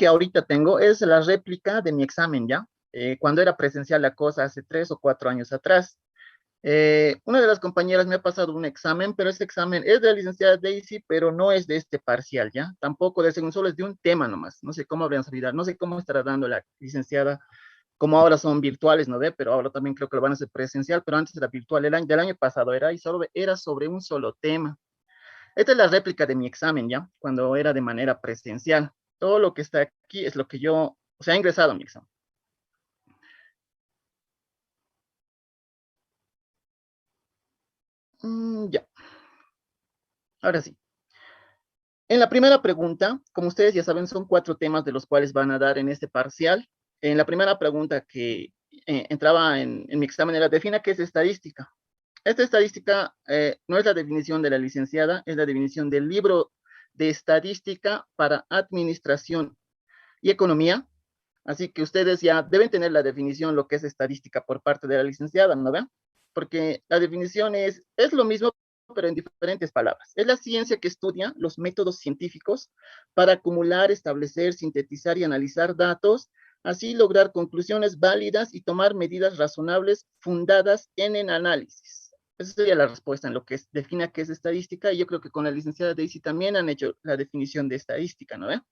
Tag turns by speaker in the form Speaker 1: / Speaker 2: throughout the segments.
Speaker 1: que ahorita tengo es la réplica de mi examen, ¿ya? Cuando era presencial la cosa hace 3 o 4 años atrás. Una de las compañeras me ha pasado un examen, pero ese examen es de la licenciada Daisy, pero no es de este parcial, ¿ya? Tampoco de segundo, solo es de un tema nomás. No sé cómo habrían salido, no sé cómo estará dando la licenciada, como ahora son virtuales, ¿no ve? Pero ahora también creo que lo van a hacer presencial, pero antes era virtual, del año pasado era, y solo era sobre un solo tema. Esta es la réplica de mi examen, ¿ya? Cuando era de manera presencial. Todo lo que está aquí es lo que yo, o sea, he ingresado a mi examen. Ya, ahora sí. En la primera pregunta, como ustedes ya saben, son 4 temas de los cuales van a dar en este parcial. En la primera pregunta que entraba en mi examen era, defina qué es estadística. Esta estadística no es la definición de la licenciada, es la definición del libro de estadística para administración y economía. Así que ustedes ya deben tener la definición, lo que es estadística por parte de la licenciada, ¿no ven? Porque la definición es lo mismo, pero en diferentes palabras. Es la ciencia que estudia los métodos científicos para acumular, establecer, sintetizar y analizar datos, así lograr conclusiones válidas y tomar medidas razonables fundadas en el análisis. Esa sería la respuesta en lo que define qué es estadística, y yo creo que con la licenciada Daisy también han hecho la definición de estadística, ¿no ven?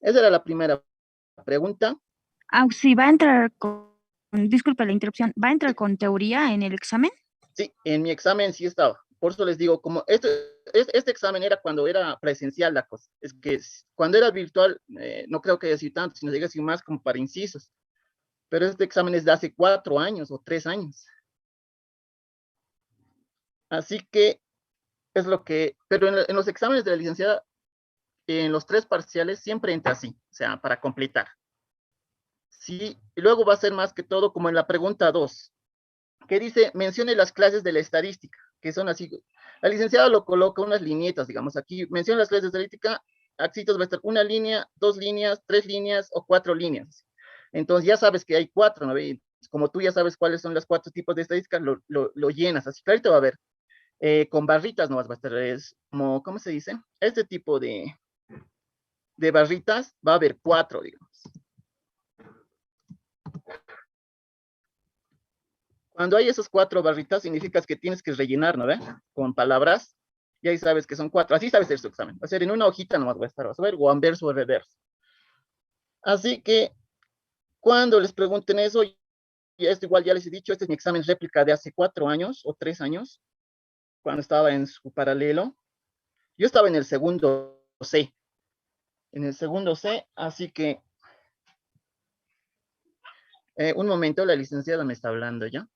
Speaker 1: Esa era la primera pregunta.
Speaker 2: Sí, va a entrar disculpe la interrupción, ¿va a entrar con teoría en el examen?
Speaker 1: Sí, en mi examen sí estaba. Por eso les digo, como este examen era cuando era presencial la cosa. Es que cuando era virtual, no creo que haya sido tanto, sino diga así más como para incisos. Pero este examen es de hace 4 años o 3 años. Así que es lo que, pero en los exámenes de la licenciada, en los 3 parciales, siempre entra así, o sea, para completar. Sí, y luego va a ser más que todo como en la pregunta 2, que dice, mencione las clases de la estadística, que son así. La licenciada lo coloca unas linietas, digamos, aquí menciona las clases de estadística, Axitos va a estar una línea, 2 líneas, 3 líneas o 4 líneas. Entonces ya sabes que hay 4, ¿no? Y como tú ya sabes cuáles son los 4 tipos de estadística, lo llenas, así clarito va a ver. Con barritas no vas a estar, es como, ¿cómo se dice? Este tipo de barritas va a haber 4, digamos. Cuando hay esas 4 barritas, significa que tienes que rellenar, ¿no ve? Con palabras, y ahí sabes que son 4. Así sabes hacer su examen. Va a ser en una hojita nomás va a estar, vas a ver, o anverso o reverso. Así que cuando les pregunten eso, y esto igual ya les he dicho, este es mi examen réplica de hace 4 años o 3 años, cuando estaba en su paralelo. Yo estaba en el segundo C, así que un momento, la licenciada me está hablando ya.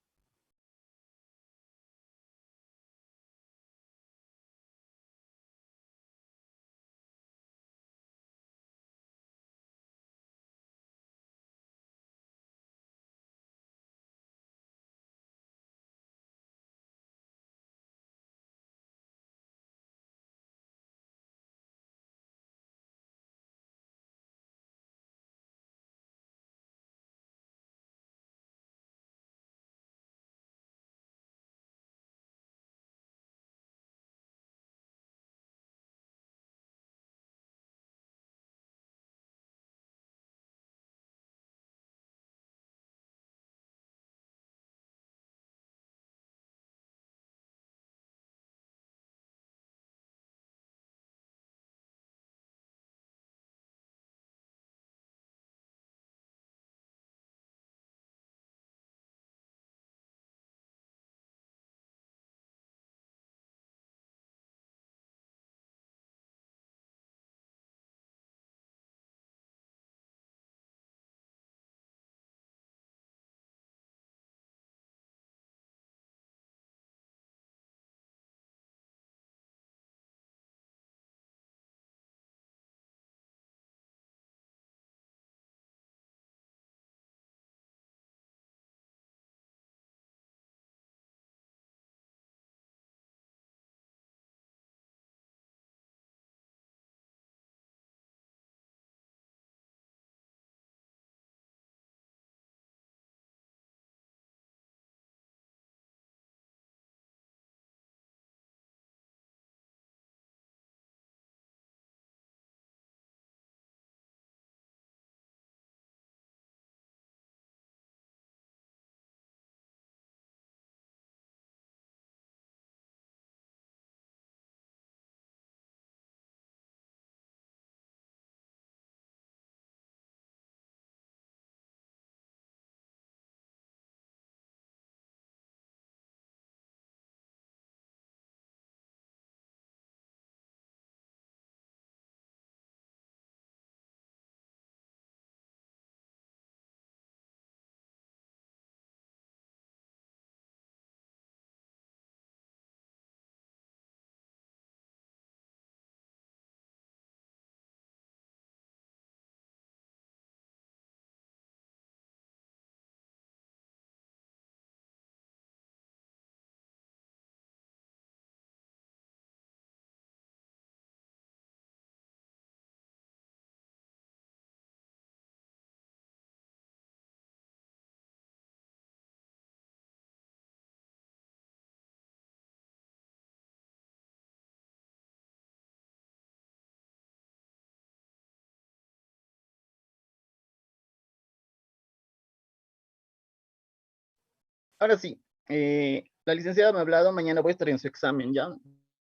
Speaker 1: Ahora sí, la licenciada me ha hablado, mañana voy a estar en su examen, ¿ya?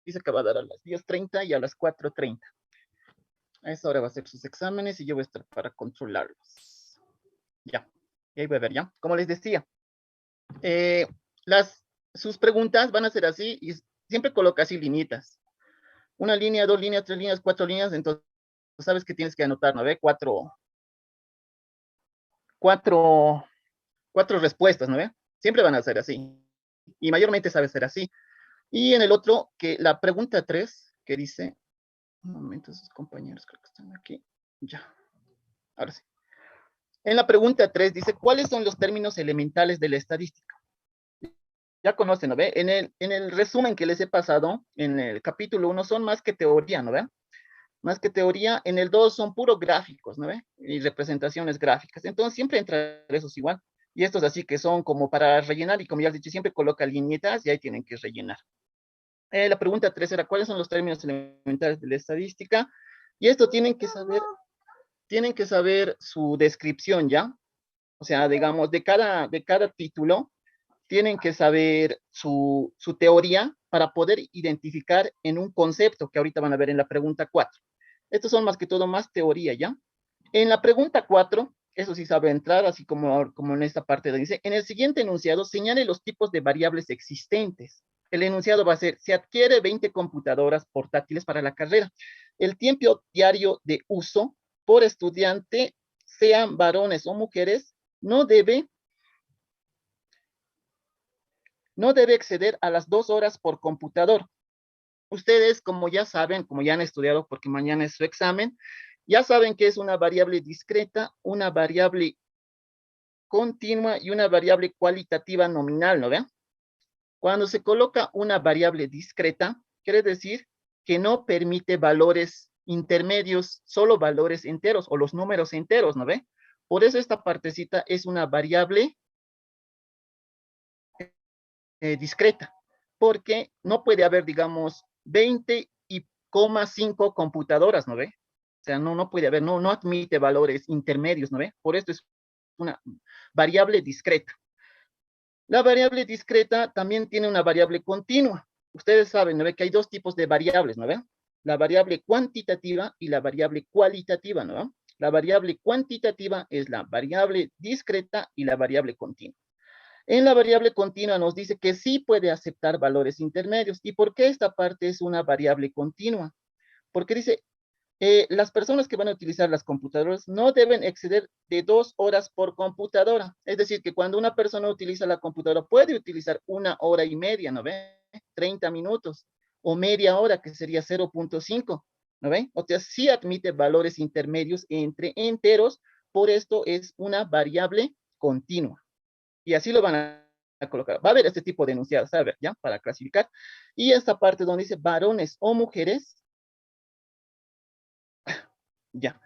Speaker 1: Dice que va a dar a las 10:30 y a las 4:30. A esa hora va a hacer sus exámenes y yo voy a estar para controlarlos. Ya, y ahí voy a ver, ¿ya? Como les decía, eh, sus preguntas van a ser así y siempre coloca así linitas. Una línea, 2 líneas, 3 líneas, 4 líneas, entonces sabes que tienes que anotar, ¿no ve? Cuatro, cuatro respuestas, ¿no ve? Siempre van a ser así. Y mayormente sabe ser así. Y en el otro, que la pregunta 3, que dice, un momento, sus compañeros creo que están aquí. Ya, ahora sí. En la pregunta 3 dice, ¿cuáles son los términos elementales de la estadística? Ya conocen, ¿no ve? En el resumen que les he pasado, en el capítulo 1, son más que teoría, ¿no ve? Más que teoría, en el 2 son puros gráficos, ¿no ve? Y representaciones gráficas. Entonces siempre entra esos igual. Y estos así que son como para rellenar, y como ya les he dicho, siempre coloca linietas y ahí tienen que rellenar. La pregunta 3 era, ¿cuáles son los términos elementales de la estadística? Y esto tienen que saber su descripción, ¿ya? O sea, digamos, de cada título, tienen que saber su teoría para poder identificar en un concepto que ahorita van a ver en la pregunta 4. Estos son más que todo más teoría, ¿ya? En la pregunta 4, eso sí sabe entrar, así como en esta parte donde dice, en el siguiente enunciado señale los tipos de variables existentes. El enunciado va a ser, se adquiere 20 computadoras portátiles para la carrera. El tiempo diario de uso por estudiante, sean varones o mujeres, no debe exceder a las 2 horas por computador. Ustedes, como ya saben, como ya han estudiado, porque mañana es su examen, ya saben que es una variable discreta, una variable continua y una variable cualitativa nominal, ¿no ven? Cuando se coloca una variable discreta, quiere decir que no permite valores intermedios, solo valores enteros o los números enteros, ¿no ve? Por eso esta partecita es una variable discreta, porque no puede haber, digamos, 20,5 computadoras, ¿no ve? O sea, no puede haber, no admite valores intermedios, ¿no ve? Por esto es una variable discreta. La variable discreta también tiene una variable continua. Ustedes saben, ¿no ve? Que hay dos tipos de variables, ¿no ve? La variable cuantitativa y la variable cualitativa, ¿no ve? La variable cuantitativa es la variable discreta y la variable continua. En la variable continua nos dice que sí puede aceptar valores intermedios. ¿Y por qué esta parte es una variable continua? Porque dice, las personas que van a utilizar las computadoras no deben exceder de 2 horas por computadora. Es decir, que cuando una persona utiliza la computadora puede utilizar 1 hora y media, ¿no ve? 30 minutos o media hora, que sería 0,5, ¿no ve? O sea, sí admite valores intermedios entre enteros, por esto es una variable continua. Y así lo van a colocar. Va a haber este tipo de enunciados, a ver, ¿ya? Para clasificar. Y esta parte donde dice varones o mujeres, ya.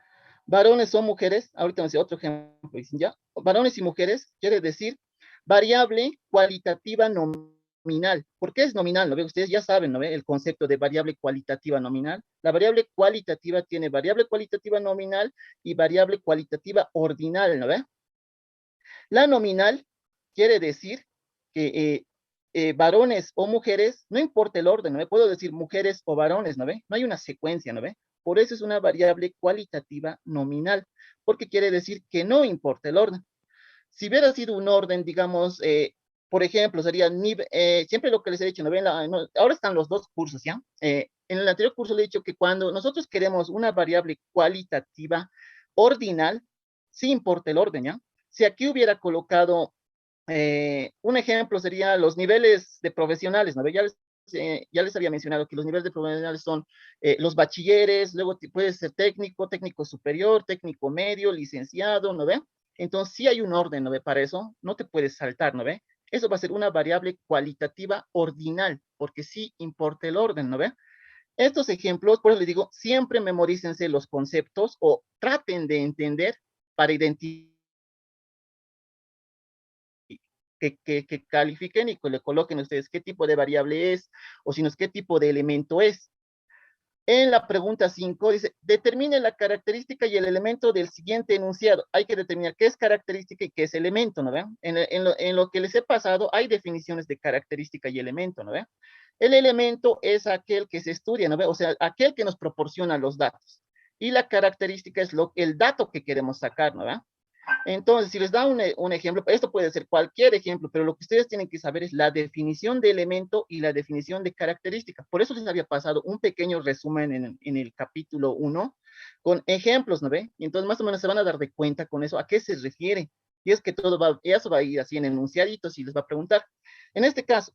Speaker 1: Varones o mujeres, ahorita vamos a decir otro ejemplo, dicen ya. Varones y mujeres quiere decir variable cualitativa nominal. ¿Por qué es nominal? ¿No ve? Ustedes ya saben, ¿no ve? El concepto de variable cualitativa nominal. La variable cualitativa tiene variable cualitativa nominal y variable cualitativa ordinal, ¿no ve? La nominal quiere decir que varones o mujeres, no importa el orden, ¿no ve? Puedo decir mujeres o varones, ¿no ve? No hay una secuencia, ¿no ve? Por eso es una variable cualitativa nominal, porque quiere decir que no importa el orden. Si hubiera sido un orden, digamos, por ejemplo, sería siempre lo que les he dicho, ¿no ven? No, ahora están los dos cursos, ¿ya? En el anterior curso le he dicho que cuando nosotros queremos una variable cualitativa ordinal, sí importa el orden, ¿ya? Si aquí hubiera colocado un ejemplo sería los niveles de profesionales, ¿no? Ya les había mencionado que los niveles de profesionales son los bachilleres, luego puede ser técnico, técnico superior, técnico medio, licenciado, ¿no ve? Entonces sí hay un orden, ¿no ve? Para eso no te puedes saltar, ¿no ve? Eso va a ser una variable cualitativa ordinal, porque sí importa el orden, ¿no ve? Estos ejemplos, por eso les digo, siempre memorícense los conceptos o traten de entender para identificar que califiquen y que le coloquen ustedes qué tipo de variable es, o si no es qué tipo de elemento es. En la pregunta 5 dice, determine la característica y el elemento del siguiente enunciado. Hay que determinar qué es característica y qué es elemento, ¿no ven? En lo que les he pasado hay definiciones de característica y elemento, ¿no ven? El elemento es aquel que se estudia, ¿no ven? O sea, aquel que nos proporciona los datos. Y la característica es el dato que queremos sacar, ¿no ven? Entonces, si les da un ejemplo, esto puede ser cualquier ejemplo, pero lo que ustedes tienen que saber es la definición de elemento y la definición de característica. Por eso les había pasado un pequeño resumen en el capítulo 1 con ejemplos, ¿no ve? Y entonces más o menos se van a dar de cuenta con eso, a qué se refiere. Y es que eso va a ir así en enunciaditos y les va a preguntar. En este caso,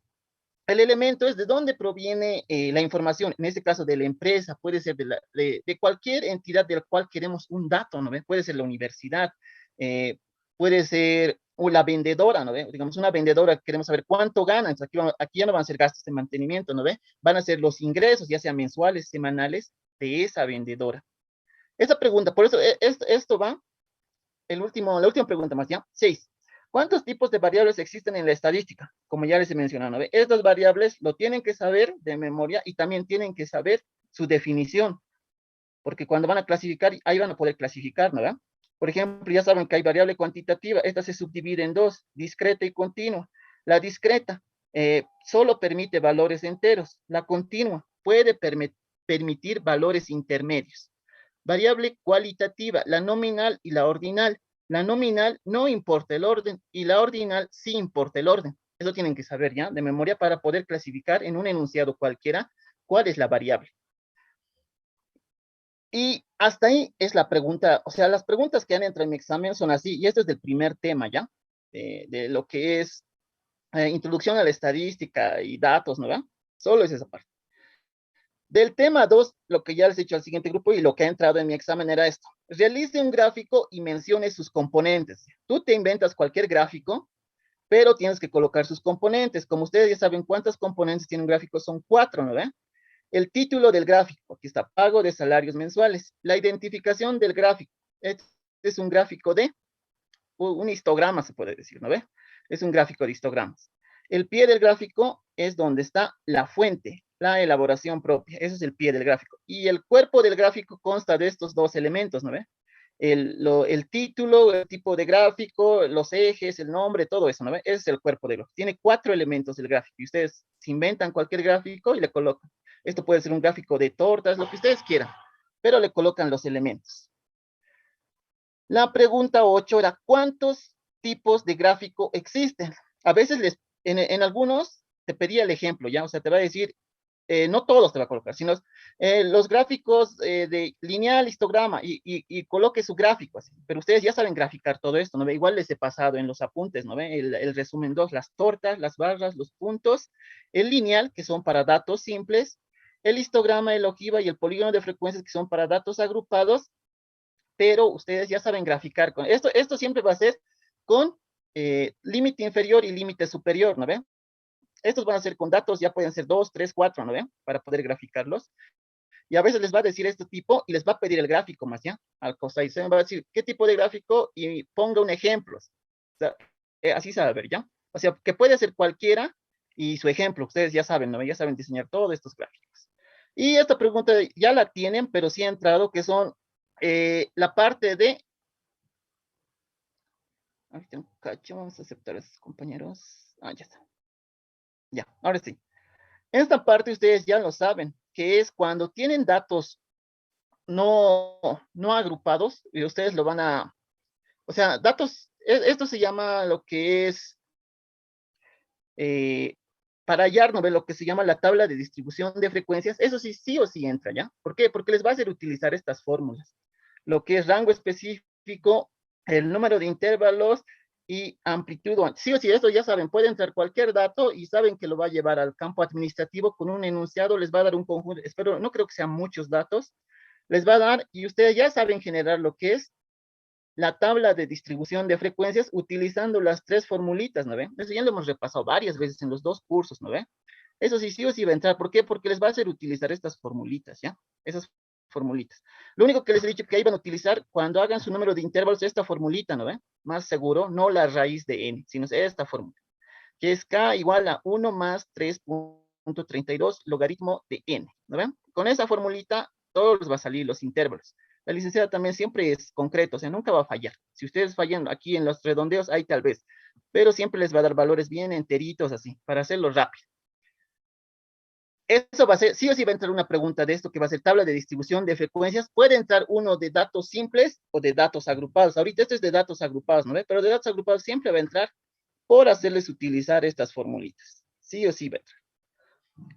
Speaker 1: el elemento es de dónde proviene la información, en este caso de la empresa, puede ser de cualquier entidad de la cual queremos un dato, ¿no ve? Puede ser la universidad, puede ser o la vendedora, ¿no ve? Digamos, una vendedora, queremos saber cuánto ganan, aquí ya no van a ser gastos de mantenimiento, ¿no ve? Van a ser los ingresos, ya sean mensuales, semanales, de esa vendedora. Esa pregunta, por eso esto va, la última pregunta más, ¿ya? 6. ¿Cuántos tipos de variables existen en la estadística? Como ya les he mencionado, ¿no ve? Estas variables lo tienen que saber de memoria y también tienen que saber su definición, porque cuando van a clasificar, ahí van a poder clasificar, ¿no ve? Por ejemplo, ya saben que hay variable cuantitativa, esta se subdivide en dos, discreta y continua. La discreta solo permite valores enteros, la continua puede permitir valores intermedios. Variable cualitativa, la nominal y la ordinal. La nominal no importa el orden y la ordinal sí importa el orden. Eso tienen que saber ya de memoria para poder clasificar en un enunciado cualquiera cuál es la variable. Y hasta ahí es la pregunta, o sea, las preguntas que han entrado en mi examen son así, y esto es del primer tema ya, de lo que es introducción a la estadística y datos, ¿no? ¿Va? Solo es esa parte. Del tema 2, lo que ya les he dicho al siguiente grupo y lo que ha entrado en mi examen era esto. Realice un gráfico y mencione sus componentes. Tú te inventas cualquier gráfico, pero tienes que colocar sus componentes. Como ustedes ya saben cuántos componentes tiene un gráfico, son 4, ¿no ven? El título del gráfico, aquí está, pago de salarios mensuales. La identificación del gráfico. Este es un gráfico de un histograma, se puede decir, ¿no ve? Es un gráfico de histogramas. El pie del gráfico es donde está la fuente, la elaboración propia. Ese es el pie del gráfico. Y el cuerpo del gráfico consta de estos dos elementos, ¿no ve? El título, el tipo de gráfico, los ejes, el nombre, todo eso, ¿no ve? Ese es el cuerpo del gráfico. Tiene 4 elementos del gráfico y ustedes se inventan cualquier gráfico y le colocan. Esto puede ser un gráfico de tortas, lo que ustedes quieran, pero le colocan los elementos. La pregunta 8 era, ¿cuántos tipos de gráfico existen? A veces en algunos te pedía el ejemplo, ¿ya? O sea, te va a decir, no todos te va a colocar, sino los gráficos de lineal, histograma, y coloque su gráfico, así. Pero ustedes ya saben graficar todo esto, ¿no ve? Igual les he pasado en los apuntes, ¿no ve? El resumen 2, las tortas, las barras, los puntos, el lineal, que son para datos simples, el histograma, el ojiva y el polígono de frecuencias, que son para datos agrupados, pero ustedes ya saben graficar con esto. Esto siempre va a ser con límite inferior y límite superior, ¿no ven? Estos van a ser con datos, ya pueden ser 2, 3, 4, ¿no ven? Para poder graficarlos. Y a veces les va a decir este tipo y les va a pedir el gráfico más, ¿ya? Al costado. Y se va a decir, ¿qué tipo de gráfico? Y ponga un ejemplo. O sea, así se va a ver, ¿ya? O sea, que puede ser cualquiera y su ejemplo. Ustedes ya saben, ¿no? Ya saben diseñar todos estos gráficos. Y esta pregunta ya la tienen, pero sí ha entrado, que son la parte de... Ahorita un cacho, vamos a aceptar a esos compañeros. Ah, ya está. Ya, ahora sí. En esta parte ustedes ya lo saben, que es cuando tienen datos no agrupados, y ustedes lo van a... O sea, datos, esto se llama lo que es... para hallar, ¿no ve? Lo que se llama la tabla de distribución de frecuencias, eso sí, sí o sí entra, ¿ya? ¿Por qué? Porque les va a hacer utilizar estas fórmulas. Lo que es rango específico, el número de intervalos y amplitud. Sí o sí, esto ya saben, puede entrar cualquier dato y saben que lo va a llevar al campo administrativo con un enunciado, les va a dar un conjunto, espero, no creo que sean muchos datos, les va a dar y ustedes ya saben generar lo que es la tabla de distribución de frecuencias utilizando las 3 formulitas, ¿no ven? Eso ya lo hemos repasado varias veces en los 2 cursos, ¿no ven? Eso sí o sí va a entrar. ¿Por qué? Porque les va a hacer utilizar estas formulitas, ¿ya? Esas formulitas. Lo único que les he dicho que ahí van a utilizar cuando hagan su número de intervalos, esta formulita, ¿no ven? Más seguro, no la raíz de n, sino esta fórmula, que es k igual a 1 más 3.5. 32 logaritmo de n, ¿no ven? Con esa formulita, todos les va a salir los intervalos. La licenciada también siempre es concreto, o sea, nunca va a fallar. Si ustedes fallan aquí en los redondeos, ahí tal vez, pero siempre les va a dar valores bien enteritos así, para hacerlo rápido. Eso va a ser, sí o sí va a entrar una pregunta de esto que va a ser tabla de distribución de frecuencias. Puede entrar uno de datos simples o de datos agrupados. Ahorita esto es de datos agrupados, ¿no ve? Pero de datos agrupados siempre va a entrar por hacerles utilizar estas formulitas. Sí o sí va a entrar.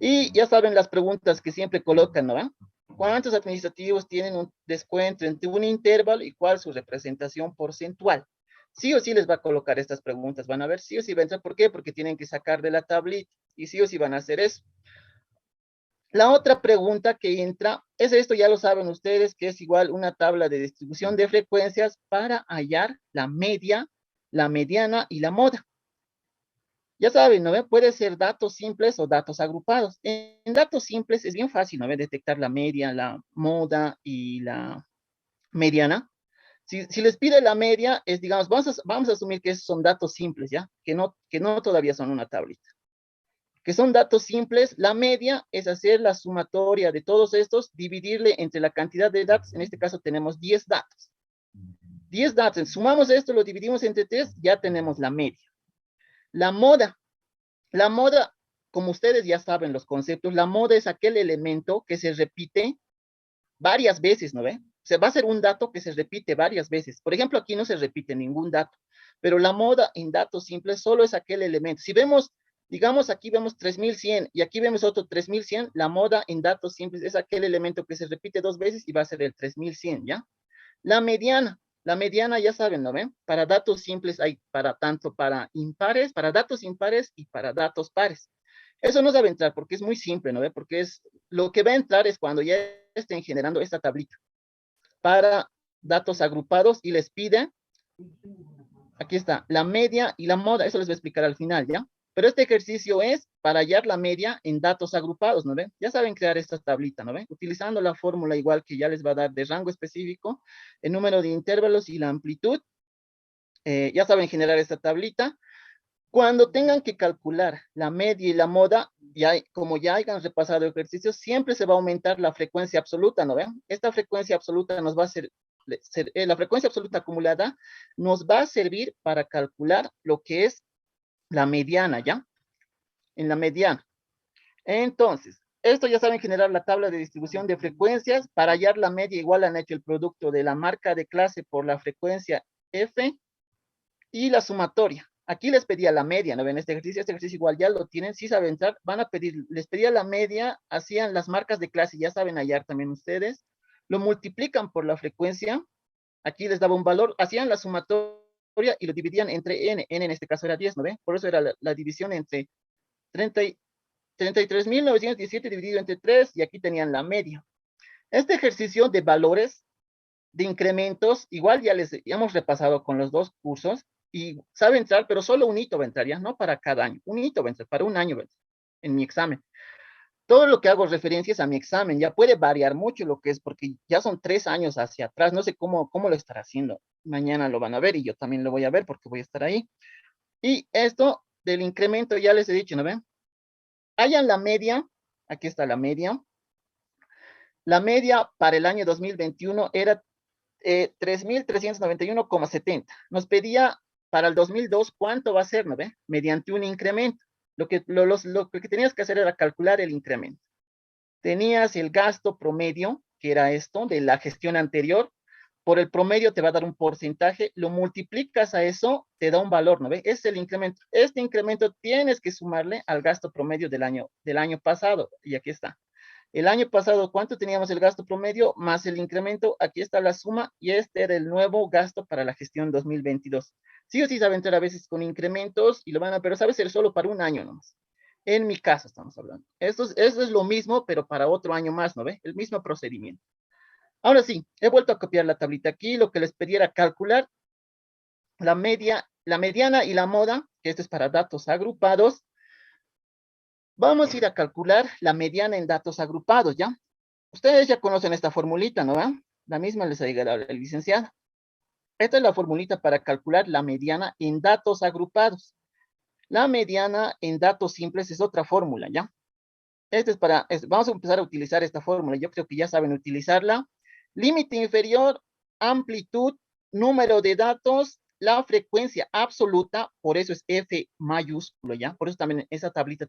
Speaker 1: Y ya saben las preguntas que siempre colocan, ¿no ve? ¿Cuántos administrativos tienen un descuento entre un intervalo y cuál su representación porcentual? Sí o sí les va a colocar estas preguntas. Van a ver, sí o sí va a entrar. ¿Por qué? Porque tienen que sacar de la tablita. Y sí o sí van a hacer eso. La otra pregunta que entra es esto, ya lo saben ustedes, que es igual una tabla de distribución de frecuencias para hallar la media, la mediana y la moda. Ya saben, ¿no ve? Puede ser datos simples o datos agrupados. En datos simples es bien fácil, ¿no ve? Detectar la media, la moda y la mediana. Si les pide la media, es, digamos, vamos a asumir que son datos simples, ¿ya? Que no todavía son una tablita. Que son datos simples, la media es hacer la sumatoria de todos estos, dividirle entre la cantidad de datos, en este caso tenemos 10 datos. 10 datos, sumamos esto, lo dividimos entre 3, ya tenemos la media. La moda, la moda, como ustedes ya saben los conceptos, la moda es aquel elemento que se repite varias veces, ¿no ve? Se va a ser un dato que se repite varias veces. Por ejemplo, aquí no se repite ningún dato, pero la moda en datos simples solo es aquel elemento. Si vemos, digamos, aquí vemos 3100 y aquí vemos otro 3100, la moda en datos simples es aquel elemento que se repite dos veces y va a ser el 3100, ¿ya? La mediana ya saben, ¿no ven? Para datos simples hay para tanto para impares, para datos impares y para datos pares. Eso no sabe entrar porque es muy simple, ¿no ve? Porque es, lo que va a entrar es cuando ya estén generando esta tablita para datos agrupados y les pide, aquí está, la media y la moda, eso les voy a explicar al final, ¿ya? Pero este ejercicio es para hallar la media en datos agrupados, ¿no ven? Ya saben crear esta tablita, ¿no ven? Utilizando la fórmula igual que ya les va a dar de rango específico, el número de intervalos y la amplitud, ya saben generar esta tablita. Cuando tengan que calcular la media y la moda, como ya hayan repasado el ejercicio, siempre se va a aumentar la frecuencia absoluta, ¿no ven? Esta frecuencia absoluta nos va a la frecuencia absoluta acumulada nos va a servir para calcular lo que es la mediana, ¿ya? En la mediana. Entonces, esto ya saben generar la tabla de distribución de frecuencias. Para hallar la media igual han hecho el producto de la marca de clase por la frecuencia F y la sumatoria. Aquí les pedía la media, ¿no ven? Este ejercicio igual ya lo tienen, sí saben entrar, van a pedir, les pedía la media, hacían las marcas de clase, ya saben hallar también ustedes, lo multiplican por la frecuencia, aquí les daba un valor, hacían la sumatoria y lo dividían entre n en este caso era 10, ¿no ven? Por eso era la división entre 30 33.917 dividido entre 3 y aquí tenían la media. Este ejercicio de valores, de incrementos, igual ya hemos repasado con los dos cursos, y sabe entrar, pero solo un hito va a entrar, ya no para cada año, un hito va a entrar, para un año va a entrar, en mi examen. Todo lo que hago referencias a mi examen, ya puede variar mucho lo que es, porque ya son 3 años hacia atrás, no sé cómo lo estará haciendo. Mañana lo van a ver y yo también lo voy a ver porque voy a estar ahí. Y esto del incremento ya les he dicho, ¿no ven? Hayan la media, aquí está la media. La media para el año 2021 era 3.391,70. Nos pedía para el 2002 cuánto va a ser, ¿no ve? Mediante un incremento. Lo que tenías que hacer era calcular el incremento. Tenías el gasto promedio, que era esto, de la gestión anterior. Por el promedio te va a dar un porcentaje, lo multiplicas a eso, te da un valor, ¿no ve? Es el incremento. Este incremento tienes que sumarle al gasto promedio del año pasado. Y aquí está. El año pasado, ¿cuánto teníamos el gasto promedio? Más el incremento, aquí está la suma, y este era el nuevo gasto para la gestión 2022. Sí o sí saben entrar a veces con incrementos, y lo van a, pero sabe ser solo para un año nomás. En mi caso estamos hablando. Esto es lo mismo, pero para otro año más, ¿no ve? El mismo procedimiento. Ahora sí, he vuelto a copiar la tablita aquí, lo que les pedí era calcular la media, la mediana y la moda, que esto es para datos agrupados. Vamos a ir a calcular la mediana en datos agrupados, ¿ya? Ustedes ya conocen esta formulita, ¿no? La misma les ha llegado el licenciado. Esta es la formulita para calcular la mediana en datos agrupados. La mediana en datos simples es otra fórmula, ¿ya? Este es vamos a empezar a utilizar esta fórmula. Yo creo que ya saben utilizarla. Límite inferior, amplitud, número de datos, la frecuencia absoluta, por eso es F mayúsculo, ¿ya? Por eso también esa tablita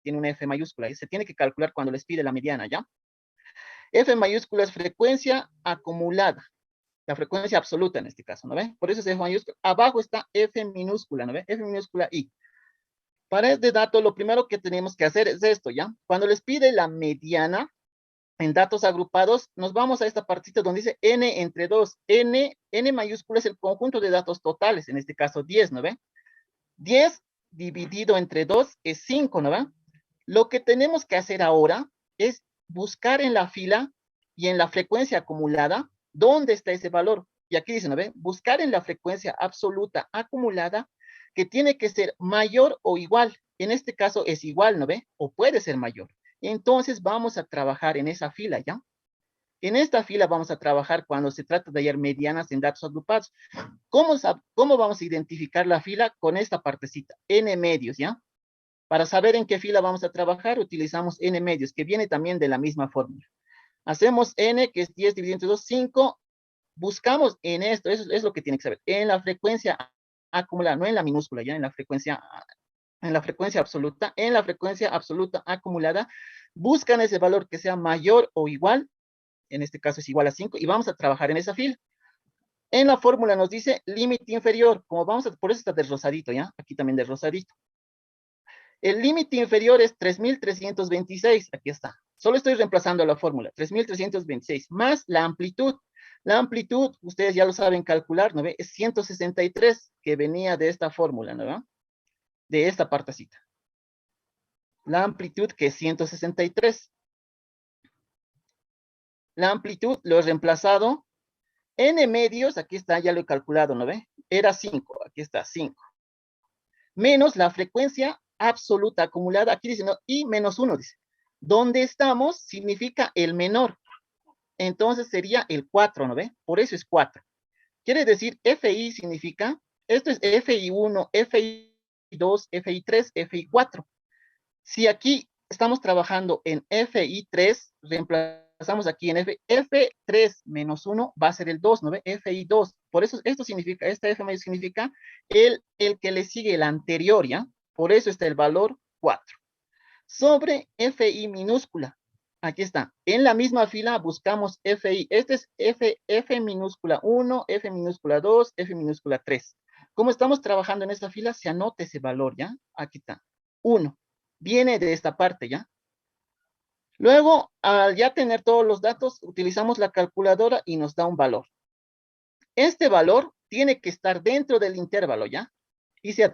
Speaker 1: tiene una F mayúscula. Y se tiene que calcular cuando les pide la mediana, ¿ya? F mayúscula es frecuencia acumulada. La frecuencia absoluta en este caso, ¿no ve? Por eso es F mayúscula. Abajo está F minúscula, ¿no ve? F minúscula I. Para este dato, lo primero que tenemos que hacer es esto, ¿ya? Cuando les pide la mediana en datos agrupados, nos vamos a esta partita donde dice n entre 2. N mayúscula es el conjunto de datos totales, en este caso 10, ¿no ve? 10 dividido entre 2 es 5, ¿no ve? Lo que tenemos que hacer ahora es buscar en la fila y en la frecuencia acumulada dónde está ese valor. Y aquí dice, ¿no ve? Buscar en la frecuencia absoluta acumulada que tiene que ser mayor o igual. En este caso es igual, ¿no ve? O puede ser mayor. Entonces vamos a trabajar en esa fila, ¿ya? En esta fila vamos a trabajar cuando se trata de hallar medianas en datos agrupados. ¿Cómo vamos a identificar la fila? Con esta partecita, n medios, ¿ya? Para saber en qué fila vamos a trabajar, utilizamos n medios, que viene también de la misma fórmula. Hacemos n, que es 10 dividido entre 2, 5. Buscamos en esto, eso es lo que tiene que saber, en la frecuencia acumulada, no en la minúscula, ya en la frecuencia absoluta acumulada, buscan ese valor que sea mayor o igual, en este caso es igual a 5, y vamos a trabajar en esa fila. En la fórmula nos dice límite inferior, como por eso está de rosadito, ¿ya? Aquí también de rosadito. El límite inferior es 3.326, aquí está. Solo estoy reemplazando la fórmula, 3.326, más la amplitud. La amplitud, ustedes ya lo saben calcular, ¿no ve? Es 163, que venía de esta fórmula, ¿no ve? De esta partecita. La amplitud, que es 163. La amplitud lo he reemplazado. N medios, aquí está, ya lo he calculado, ¿no ve? Era 5, aquí está, 5. Menos la frecuencia absoluta acumulada, aquí dice, no, y menos 1, dice. Donde estamos significa el menor. Entonces sería el 4, ¿no ve? Por eso es 4. Quiere decir, FI significa, esto es FI1, FI2, FI3, FI4. Si aquí estamos trabajando en FI3, reemplazamos aquí en F3 menos 1 va a ser el 2, ¿no ve? FI2. Por eso esto significa, esta F mayor significa el que le sigue el anterior, ¿ya? Por eso está el valor 4. Sobre FI minúscula. Aquí está. En la misma fila buscamos FI. Este es F minúscula 1, F minúscula 2, F minúscula 3. Como estamos trabajando en esta fila, se anota ese valor, ¿ya? Aquí está. 1. Viene de esta parte, ¿ya? Luego, al ya tener todos los datos, utilizamos la calculadora y nos da un valor. Este valor tiene que estar dentro del intervalo, ¿ya? Y se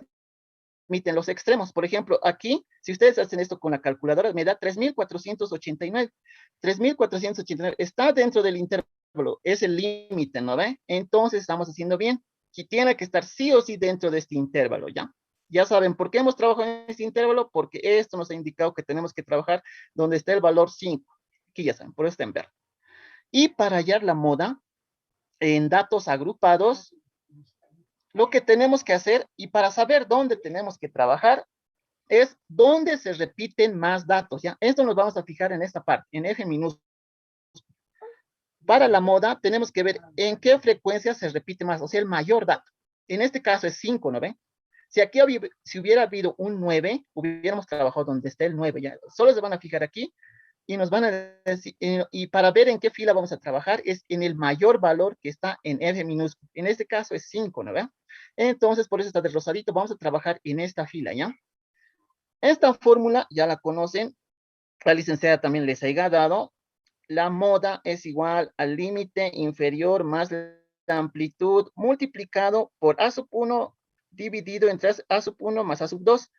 Speaker 1: admiten los extremos. Por ejemplo, aquí, si ustedes hacen esto con la calculadora, me da 3.489. 3.489 está dentro del intervalo, es el límite, ¿no ve? Entonces estamos haciendo bien. Y tiene que estar sí o sí dentro de este intervalo, ¿ya? Ya saben, ¿por qué hemos trabajado en este intervalo? Porque esto nos ha indicado que tenemos que trabajar donde está el valor 5. Aquí ya saben, por eso está en verde. Y para hallar la moda en datos agrupados, lo que tenemos que hacer, y para saber dónde tenemos que trabajar, es dónde se repiten más datos, ¿ya? Esto nos vamos a fijar en esta parte, en F minúscula. Para la moda, tenemos que ver en qué frecuencia se repite más, o sea, el mayor dato. En este caso es 5, ¿no ven? Si hubiera habido un 9, hubiéramos trabajado donde está el 9, ¿ya? Solo se van a fijar aquí y nos van a decir, y para ver en qué fila vamos a trabajar es en el mayor valor que está en F minúscula. En este caso es 5, ¿no ven? Entonces, por eso está de rosadito, vamos a trabajar en esta fila, ¿ya? Esta fórmula ya la conocen, la licenciada también les haya dado. La moda es igual al límite inferior más la amplitud multiplicado por A sub 1 dividido entre A sub 1 más A sub 2.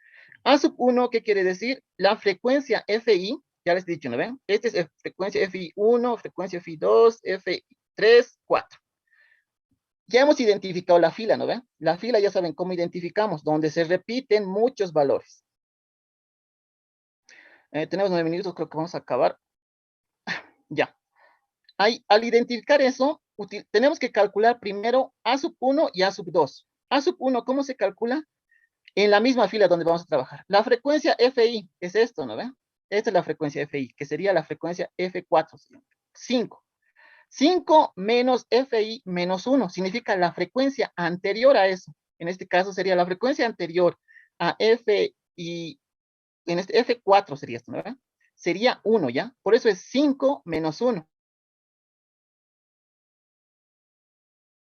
Speaker 1: A sub 1, ¿qué quiere decir? La frecuencia FI, ya les he dicho, ¿no ven? Esta es frecuencia FI1, frecuencia FI2, FI3, 4. Ya hemos identificado la fila, ¿no ven? La fila ya saben cómo identificamos, donde se repiten muchos valores. Tenemos 9 minutos, creo que vamos a acabar. Ya. Al identificar eso, tenemos que calcular primero A sub 1 y A sub 2. A sub 1, ¿cómo se calcula? En la misma fila donde vamos a trabajar. La frecuencia FI es esto, ¿no ven? Esta es la frecuencia FI, que sería la frecuencia F4, 5. 5 menos FI menos 1 significa la frecuencia anterior a eso. En este caso sería la frecuencia anterior a FI, en este F4 sería esto, ¿no? Sería 1, ¿ya? Por eso es 5 menos 1.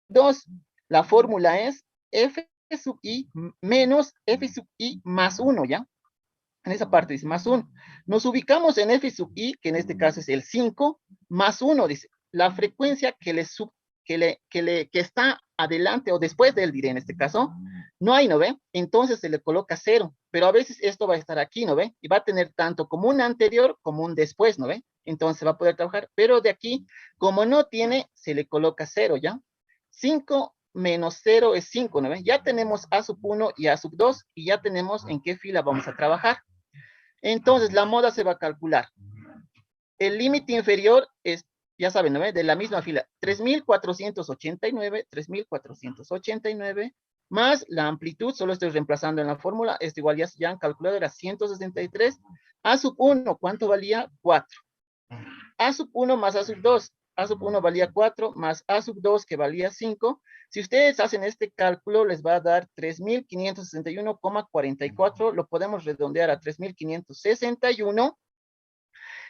Speaker 1: 2, la fórmula es F sub I menos F sub I más 1, ¿ya? En esa parte dice más 1. Nos ubicamos en F sub I, que en este caso es el 5, más 1, dice. La frecuencia que está adelante o después de él, diré en este caso, no hay, ¿no ve? Entonces se le coloca 0, pero a veces esto va a estar aquí, ¿no ve? Y va a tener tanto como un anterior como un después, ¿no ve? Entonces va a poder trabajar, pero de aquí, como no tiene, se le coloca 0, ¿ya? 5 menos 0 es 5, ¿no ve? Ya tenemos A sub 1 y A sub 2 y ya tenemos en qué fila vamos a trabajar. Entonces, la moda se va a calcular. El límite inferior es, ya saben, ¿no? De la misma fila, 3.489, más la amplitud, solo estoy reemplazando en la fórmula, esto igual ya han calculado, era 163. A sub 1, ¿cuánto valía? 4. A sub 1 más A sub 2. A sub 1 valía 4, más A sub 2, que valía 5. Si ustedes hacen este cálculo, les va a dar 3.561,44. Lo podemos redondear a 3.561.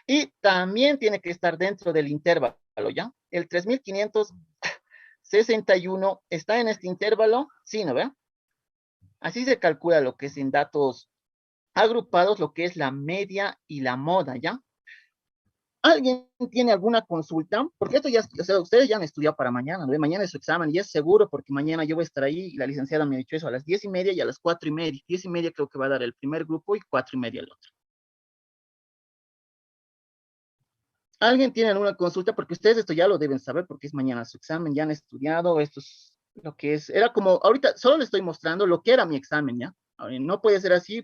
Speaker 1: Y también tiene que estar dentro del intervalo, ¿ya? El 3.561 está en este intervalo, sí, ¿no ve? Así se calcula lo que es en datos agrupados, lo que es la media y la moda, ¿ya? ¿Alguien tiene alguna consulta? Porque esto ya, o sea, ustedes ya han estudiado para mañana, ¿no? Mañana es su examen y es seguro porque mañana yo voy a estar ahí y la licenciada me ha dicho eso a las 10:30 y a las 4:30. 10:30 creo que va a dar el primer grupo y 4:30 el otro. ¿Alguien tiene alguna consulta? Porque ustedes esto ya lo deben saber porque es mañana su examen, ya han estudiado, esto es lo que es, era como, ahorita solo les estoy mostrando lo que era mi examen, ¿ya? No puede ser así,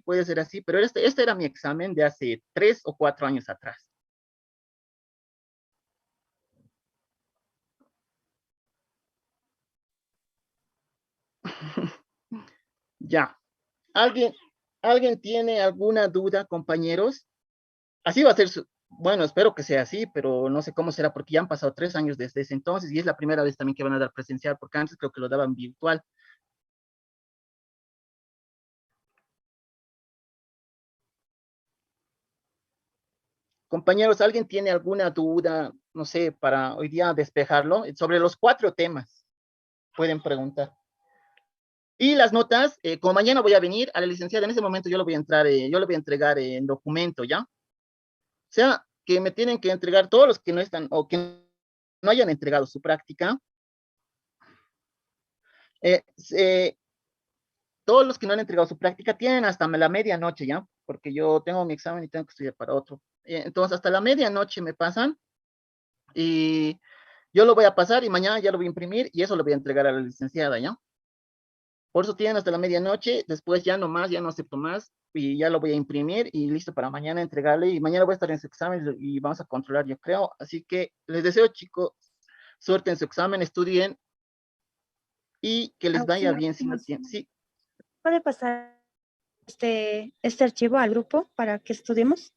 Speaker 1: pero este era mi examen de hace 3 o 4 años atrás. Ya. ¿Alguien, ¿Alguien tiene alguna duda, compañeros? Así va a ser bueno, espero que sea así, pero no sé cómo será porque ya han pasado 3 años desde ese entonces y es la primera vez también que van a dar presencial, porque antes creo que lo daban virtual. Compañeros, ¿alguien tiene alguna duda, no sé, para hoy día despejarlo? Sobre los 4 temas, pueden preguntar. Y las notas, como mañana voy a venir a la licenciada, en ese momento yo lo voy a entrar, yo le voy a entregar en documento, ¿ya? O sea, que me tienen que entregar todos los que no están o que no hayan entregado su práctica. Eh, eh, todos los que no han entregado su práctica tienen hasta la medianoche, ¿ya? Porque yo tengo mi examen y tengo que estudiar para otro. Entonces, hasta la medianoche me pasan y yo lo voy a pasar y mañana ya lo voy a imprimir y eso lo voy a entregar a la licenciada, ¿ya? Por eso tienen hasta la medianoche, después ya no más, ya no acepto más y ya lo voy a imprimir y listo para mañana entregarle y mañana voy a estar en su examen y vamos a controlar, yo creo. Así que les deseo, chicos, suerte en su examen, estudien y que les vaya
Speaker 2: Auxilio,
Speaker 1: bien si no tienen. Sí,
Speaker 2: ¿puede pasar este archivo al grupo para que estudiemos?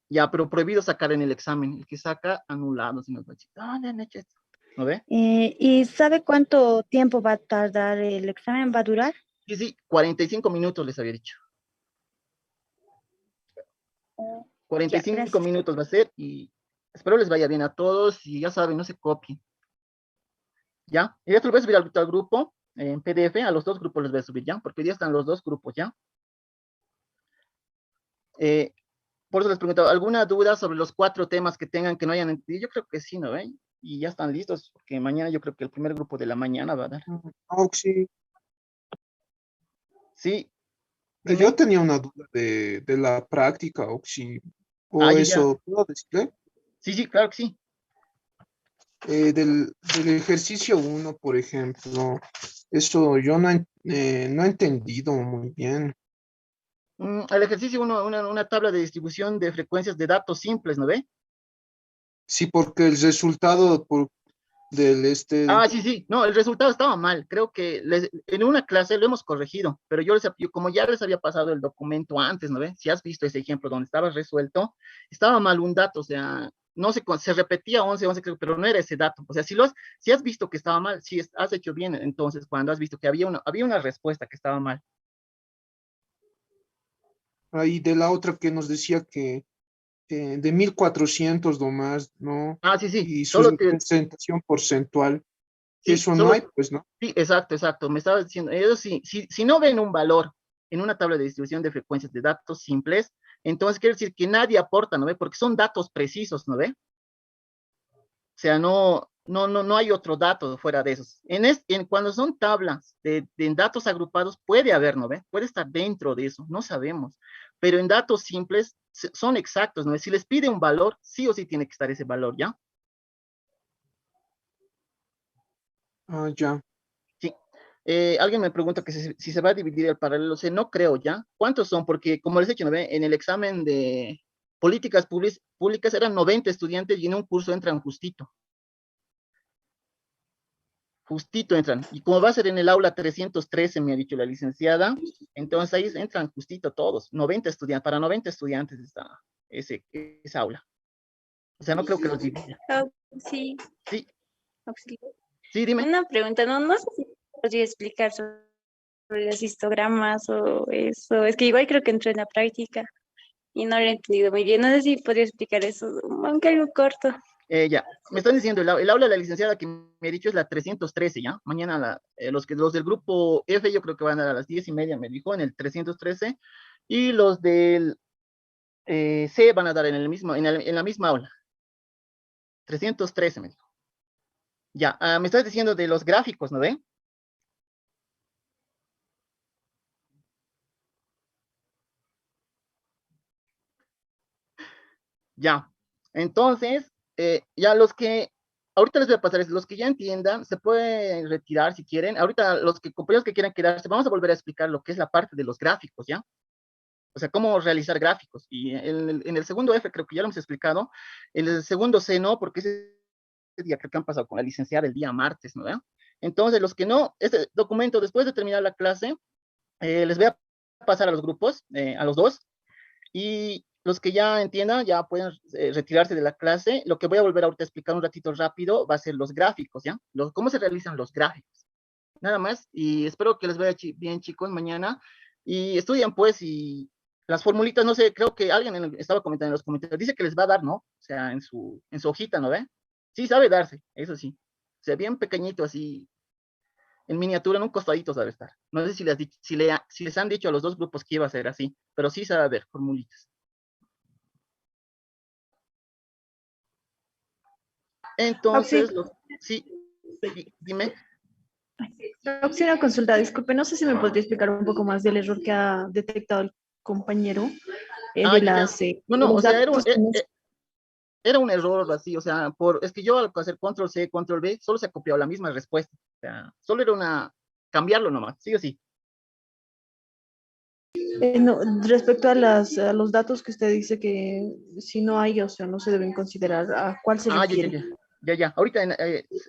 Speaker 1: ya, pero prohibido sacar en el examen. El que saca, anulado. Si nos va a decir, ¿dónde han hecho esto? ¿No ve?
Speaker 2: ¿Y sabe cuánto tiempo va a tardar el examen? ¿Va a durar?
Speaker 1: Sí, sí, 45 minutos les había dicho. cuarenta y
Speaker 2: Ya,
Speaker 1: cinco
Speaker 2: gracias.
Speaker 1: minutos va a ser y espero les vaya bien a todos y ya saben, no se copien. ¿Ya? Y esto lo voy a subir al grupo en PDF, a los dos grupos les voy a subir, ¿ya? Porque ya están los dos grupos, ¿ya? Eh, por eso les pregunto, ¿alguna duda sobre los 4 temas que tengan que no hayan entendido? Yo creo que sí, ¿no ven? Y ya están listos, porque mañana yo creo que el primer grupo de la mañana va a dar.
Speaker 3: Auxi,
Speaker 1: Sí,
Speaker 3: yo
Speaker 1: dime.
Speaker 3: tenía una duda de la práctica, Auxi,
Speaker 1: Ah,
Speaker 3: o
Speaker 1: ya.
Speaker 3: eso, ¿puedo decirle?
Speaker 1: Sí, sí, claro que sí.
Speaker 3: Del ejercicio 1, por ejemplo, eso yo no he entendido muy bien.
Speaker 1: El ejercicio, una tabla de distribución de frecuencias de datos simples, ¿no ve?
Speaker 3: Sí, porque el resultado del este.
Speaker 1: Ah, sí, sí, no, el resultado estaba mal. Creo que en una clase lo hemos corregido, pero como ya les había pasado el documento antes, ¿no ves? Si has visto ese ejemplo donde estaba resuelto, estaba mal un dato, o sea, no sé, se repetía 11, 11, creo, pero no era ese dato. O sea, si has visto que estaba mal, si has hecho bien, entonces, cuando has visto que había una respuesta que estaba mal.
Speaker 3: Ahí de la otra que nos decía que de 1400 nomás, ¿no?
Speaker 1: Ah, sí, sí,
Speaker 3: Y su representación porcentual,
Speaker 1: sí,
Speaker 3: eso no
Speaker 1: solo,
Speaker 3: hay, pues, ¿no?
Speaker 1: sí, exacto, exacto. Me estaba diciendo, ellos sí, si no ven un valor en una tabla de distribución de frecuencias de datos simples, entonces quiere decir que nadie aporta, ¿no ve? Porque son datos precisos, ¿no ve? O sea, no hay otro dato fuera de esos. Cuando son tablas de datos agrupados, puede haber, ¿no ve? Puede estar dentro de eso, no sabemos. Pero en datos simples son exactos, ¿no ve? Si les pide un valor, sí o sí tiene que estar ese valor, ¿ya?
Speaker 3: Ah, ya.
Speaker 1: Sí. Alguien me pregunta que si se va a dividir el paralelo C, no creo ya. ¿Cuántos son? Porque como les he dicho, ¿no ve? En el examen de políticas públicas eran 90 estudiantes y en un curso entran justito entran. Y como va a ser en el aula 313, me ha dicho la licenciada, entonces ahí entran justito todos, 90 estudiantes, para 90 estudiantes está esa aula. O sea, no creo que los divida.
Speaker 4: Sí,
Speaker 1: Sí,
Speaker 4: auxilio.
Speaker 1: sí, dime.
Speaker 4: Una pregunta, no sé si podría explicar sobre los histogramas o eso. Es que igual creo que entró en la práctica y no lo he entendido muy bien. No sé si podría explicar eso, aunque algo corto.
Speaker 1: Ya, me están diciendo, el aula de la licenciada que me ha dicho es la 313, ¿ya? Mañana los del grupo F yo creo que van a las 10:30, me dijo, en el 313, y los del C van a dar en la misma aula, 313 me dijo. Ya, me estás diciendo de los gráficos, ¿no ve? Ya, entonces, ya ahorita les voy a pasar, los que ya entiendan, se pueden retirar si quieren. Ahorita compañeros que quieran quedarse, vamos a volver a explicar lo que es la parte de los gráficos, ¿ya? O sea, cómo realizar gráficos. Y en el segundo F creo que ya lo hemos explicado. En el segundo C no, porque ese día creo que han pasado con la licenciada el día martes, ¿no? Entonces, los que no, este documento, después de terminar la clase, les voy a pasar a los grupos, a los dos, y los que ya entiendan ya pueden retirarse de la clase. Lo que voy a volver ahorita a explicar un ratito rápido va a ser los gráficos, ¿ya? Cómo se realizan los gráficos. Nada más, y espero que les vaya bien, chicos, mañana. Y estudian, pues, y las formulitas, no sé, creo que alguien estaba comentando en los comentarios, dice que les va a dar, ¿no? O sea, en su hojita, ¿no ve? Sí, sabe darse, eso sí. O sea, bien pequeñito, así, en miniatura, en un costadito sabe estar. No sé si les han dicho a los dos grupos que iba a ser así, pero sí sabe ver formulitas. Entonces, sí, dime.
Speaker 5: Opción a consulta, disculpe, no sé si me podría explicar un poco más del error que ha detectado el compañero
Speaker 1: Ah,
Speaker 5: de
Speaker 1: ya, ya. No,
Speaker 5: de
Speaker 1: no, o
Speaker 5: los
Speaker 1: sea,
Speaker 5: datos.
Speaker 1: era un error así, o sea, es que yo al hacer control C, control V, solo se ha copiado la misma respuesta. O sea, solo era cambiarlo nomás, sí o sí.
Speaker 5: No, respecto a a los datos que usted dice que si no hay, o sea, no se deben considerar, ¿a cuál se
Speaker 1: Ah, ya, ya,
Speaker 5: refiere?
Speaker 1: ya. Ya, ya. Ahorita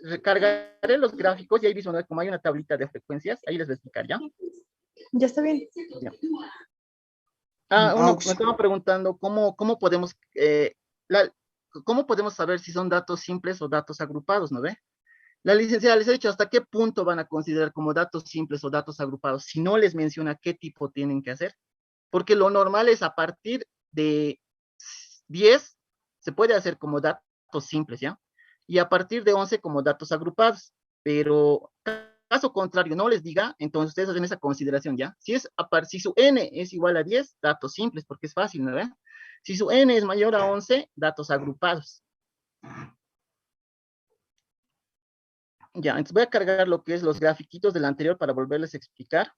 Speaker 1: recargaré los gráficos y ahí mismo, ¿no? Como hay una tablita de frecuencias, ahí les voy a explicar, ¿ya?
Speaker 5: Ya está bien.
Speaker 1: Ya. Me
Speaker 3: Aux,
Speaker 1: estaba preguntando la- cómo podemos saber si son datos simples o datos agrupados, ¿no ve? La licenciada les ha dicho hasta qué punto van a considerar como datos simples o datos agrupados, si no les menciona qué tipo tienen que hacer. Porque lo normal es a partir de 10 se puede hacer como datos simples, ¿ya? Y a partir de 11 como datos agrupados. Pero caso contrario, no les diga, entonces ustedes hacen esa consideración, ¿ya? Si su n es igual a 10, datos simples, porque es fácil, ¿no? Si su n es mayor a 11, datos agrupados. Ya, entonces voy a cargar lo que es los grafiquitos del anterior para volverles a explicar.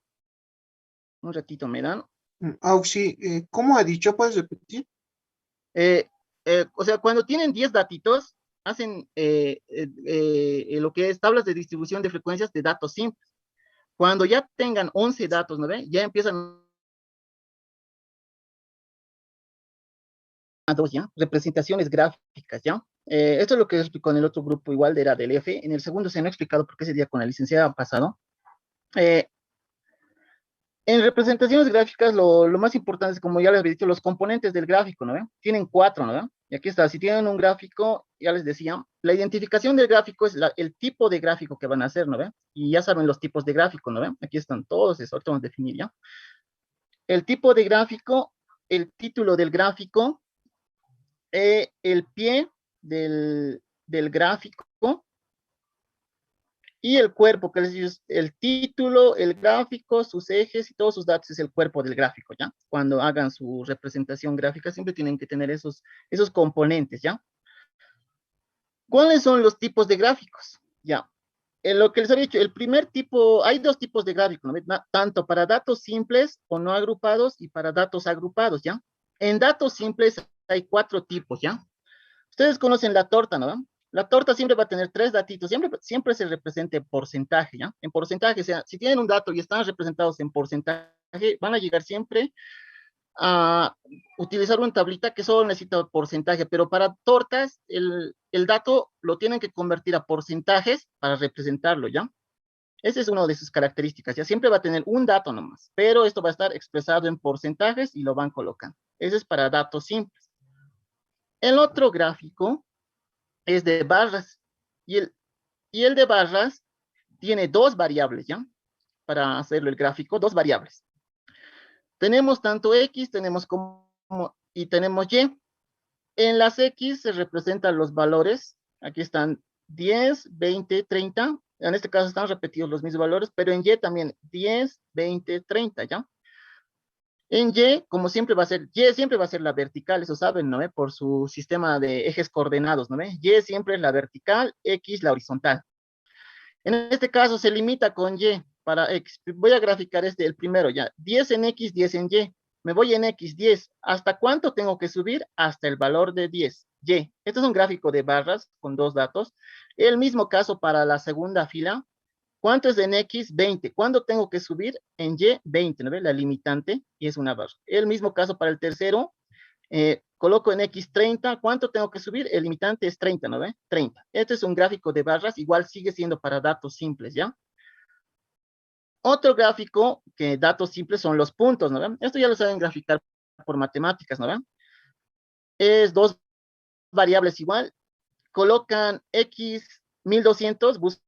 Speaker 1: Un ratito me dan.
Speaker 3: Auxi, ¿cómo ha dicho? ¿Puedes repetir?
Speaker 1: O sea, cuando tienen 10 datitos, hacen lo que es tablas de distribución de frecuencias de datos simples. Cuando ya tengan 11 datos, ¿no ve? Ya empiezan dos, ¿ya? Representaciones gráficas, ¿ya? Esto es lo que explicó en el otro grupo, igual era del F. En el segundo se no he explicado porque ese día con la licenciada pasado. Eh, en representaciones gráficas, lo más importante es, como ya les había dicho, los componentes del gráfico, ¿no ven? Tienen cuatro, ¿no ven? Y aquí está, si tienen un gráfico, ya les decía, la identificación del gráfico es el tipo de gráfico que van a hacer, ¿no ven? Y ya saben los tipos de gráfico, ¿no ven? Aquí están todos, eso, ahorita vamos a definir, ¿ya? El tipo de gráfico, el título del gráfico, el pie del gráfico, y el cuerpo, que es el título, el gráfico, sus ejes y todos sus datos es el cuerpo del gráfico, ¿ya? Cuando hagan su representación gráfica siempre tienen que tener esos componentes, ¿ya? ¿Cuáles son los tipos de gráficos? Ya, en lo que les había dicho, el primer tipo, hay dos tipos de gráficos, ¿no? Tanto para datos simples o no agrupados y para datos agrupados, ¿ya? En datos simples hay cuatro tipos, ¿ya? Ustedes conocen la torta, ¿no? La torta siempre va a tener tres datitos, siempre se representa en porcentaje, ¿ya? En porcentaje, o sea, si tienen un dato y están representados en porcentaje, van a llegar siempre a utilizar una tablita que solo necesita porcentaje, pero para tortas, el dato lo tienen que convertir a porcentajes para representarlo, ¿ya? Esa es una de sus características, ya siempre va a tener un dato nomás, pero esto va a estar expresado en porcentajes y lo van colocando. Ese es para datos simples. El otro gráfico es de barras. Y el de barras tiene dos variables, ¿ya? Para hacerlo el gráfico, dos variables. Tenemos tanto X, y tenemos Y. En las X se representan los valores. Aquí están 10, 20, 30. En este caso están repetidos los mismos valores, pero en Y también 10, 20, 30, ¿ya? En Y, como siempre va a ser, Y siempre va a ser la vertical, eso saben, ¿no? Por su sistema de ejes coordenados, ¿no? Y siempre es la vertical, X la horizontal. En este caso se limita con Y para X. Voy a graficar el primero ya. 10 en X, 10 en Y. Me voy en X, 10. ¿Hasta cuánto tengo que subir? Hasta el valor de 10. Y. Este es un gráfico de barras con dos datos. El mismo caso para la segunda fila. ¿Cuánto es en X? 20. ¿Cuándo tengo que subir? En Y, 20, ¿no ve? La limitante, y es una barra. El mismo caso para el tercero. Coloco en X 30. ¿Cuánto tengo que subir? El limitante es 30, ¿no ve? 30. Este es un gráfico de barras, igual sigue siendo para datos simples, ¿ya? Otro gráfico que datos simples son los puntos, ¿no ve? Esto ya lo saben graficar por matemáticas, ¿no ve? Es dos variables igual. Colocan X 1200, buscan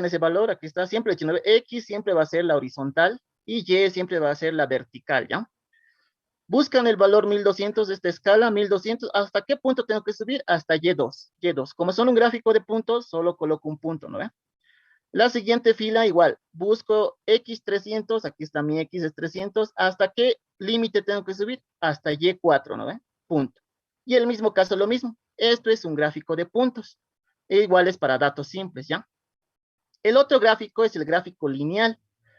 Speaker 1: ese valor, aquí está, siempre, X siempre va a ser la horizontal y Y siempre va a ser la vertical, ¿ya? Buscan el valor 1200 de esta escala, 1200, ¿hasta qué punto tengo que subir? Hasta Y2, Y2. Como son un gráfico de puntos, solo coloco un punto, ¿no ve? La siguiente fila, igual, busco X300, aquí está mi X es 300, ¿hasta qué límite tengo que subir? Hasta Y4, ¿no ve? Punto. Y el mismo caso, lo mismo. Esto es un gráfico de puntos. E igual es para datos simples, ¿ya? El otro gráfico es el gráfico lineal.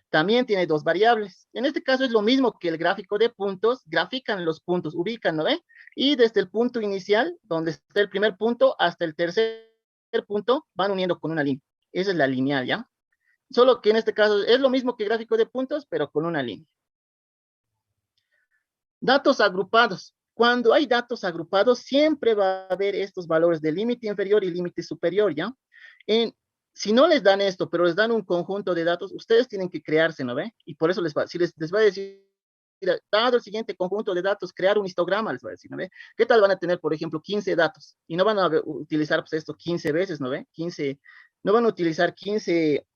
Speaker 1: También tiene dos variables. En este caso es lo mismo que el gráfico de puntos. Grafican los puntos, ubican, ¿no ve? Y desde el punto inicial, donde está el primer punto, hasta el tercer punto, van uniendo con una línea. Esa es la lineal, ¿ya? Solo que en este caso es lo mismo que gráfico de puntos, pero con una línea. Datos agrupados. Cuando hay datos agrupados, siempre va a haber estos valores de límite inferior y límite superior, ¿ya? Si no les dan esto, pero les dan un conjunto de datos, ustedes tienen que crearse, ¿no ve? Y por eso les va a decir, dado el siguiente conjunto de datos, crear un histograma, les va a decir, ¿no ve? ¿Qué tal van a tener, por ejemplo, 15 datos? Y no van a utilizar pues, esto 15 veces, ¿no ve? No van a utilizar 15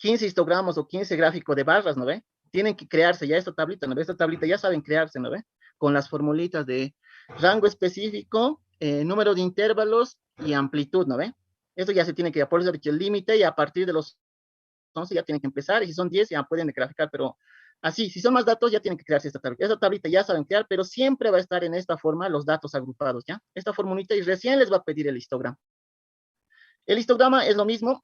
Speaker 1: histogramas o 15 gráficos de barras, ¿no ve? Tienen que crearse ya esta tablita, ¿no ve? Esta tablita ya saben crearse, ¿no ve? Con las formulitas de rango específico, número de intervalos y amplitud, ¿no ve? Esto ya se tiene que, por eso he dicho el límite, y a partir de los 11 ya tienen que empezar, y si son 10 ya pueden graficar, pero así, si son más datos ya tienen que crearse esta tablita. Esta tablita ya saben crear, pero siempre va a estar en esta forma los datos agrupados, ¿ya? Esta formulita, y recién les va a pedir el histograma. El histograma es lo mismo.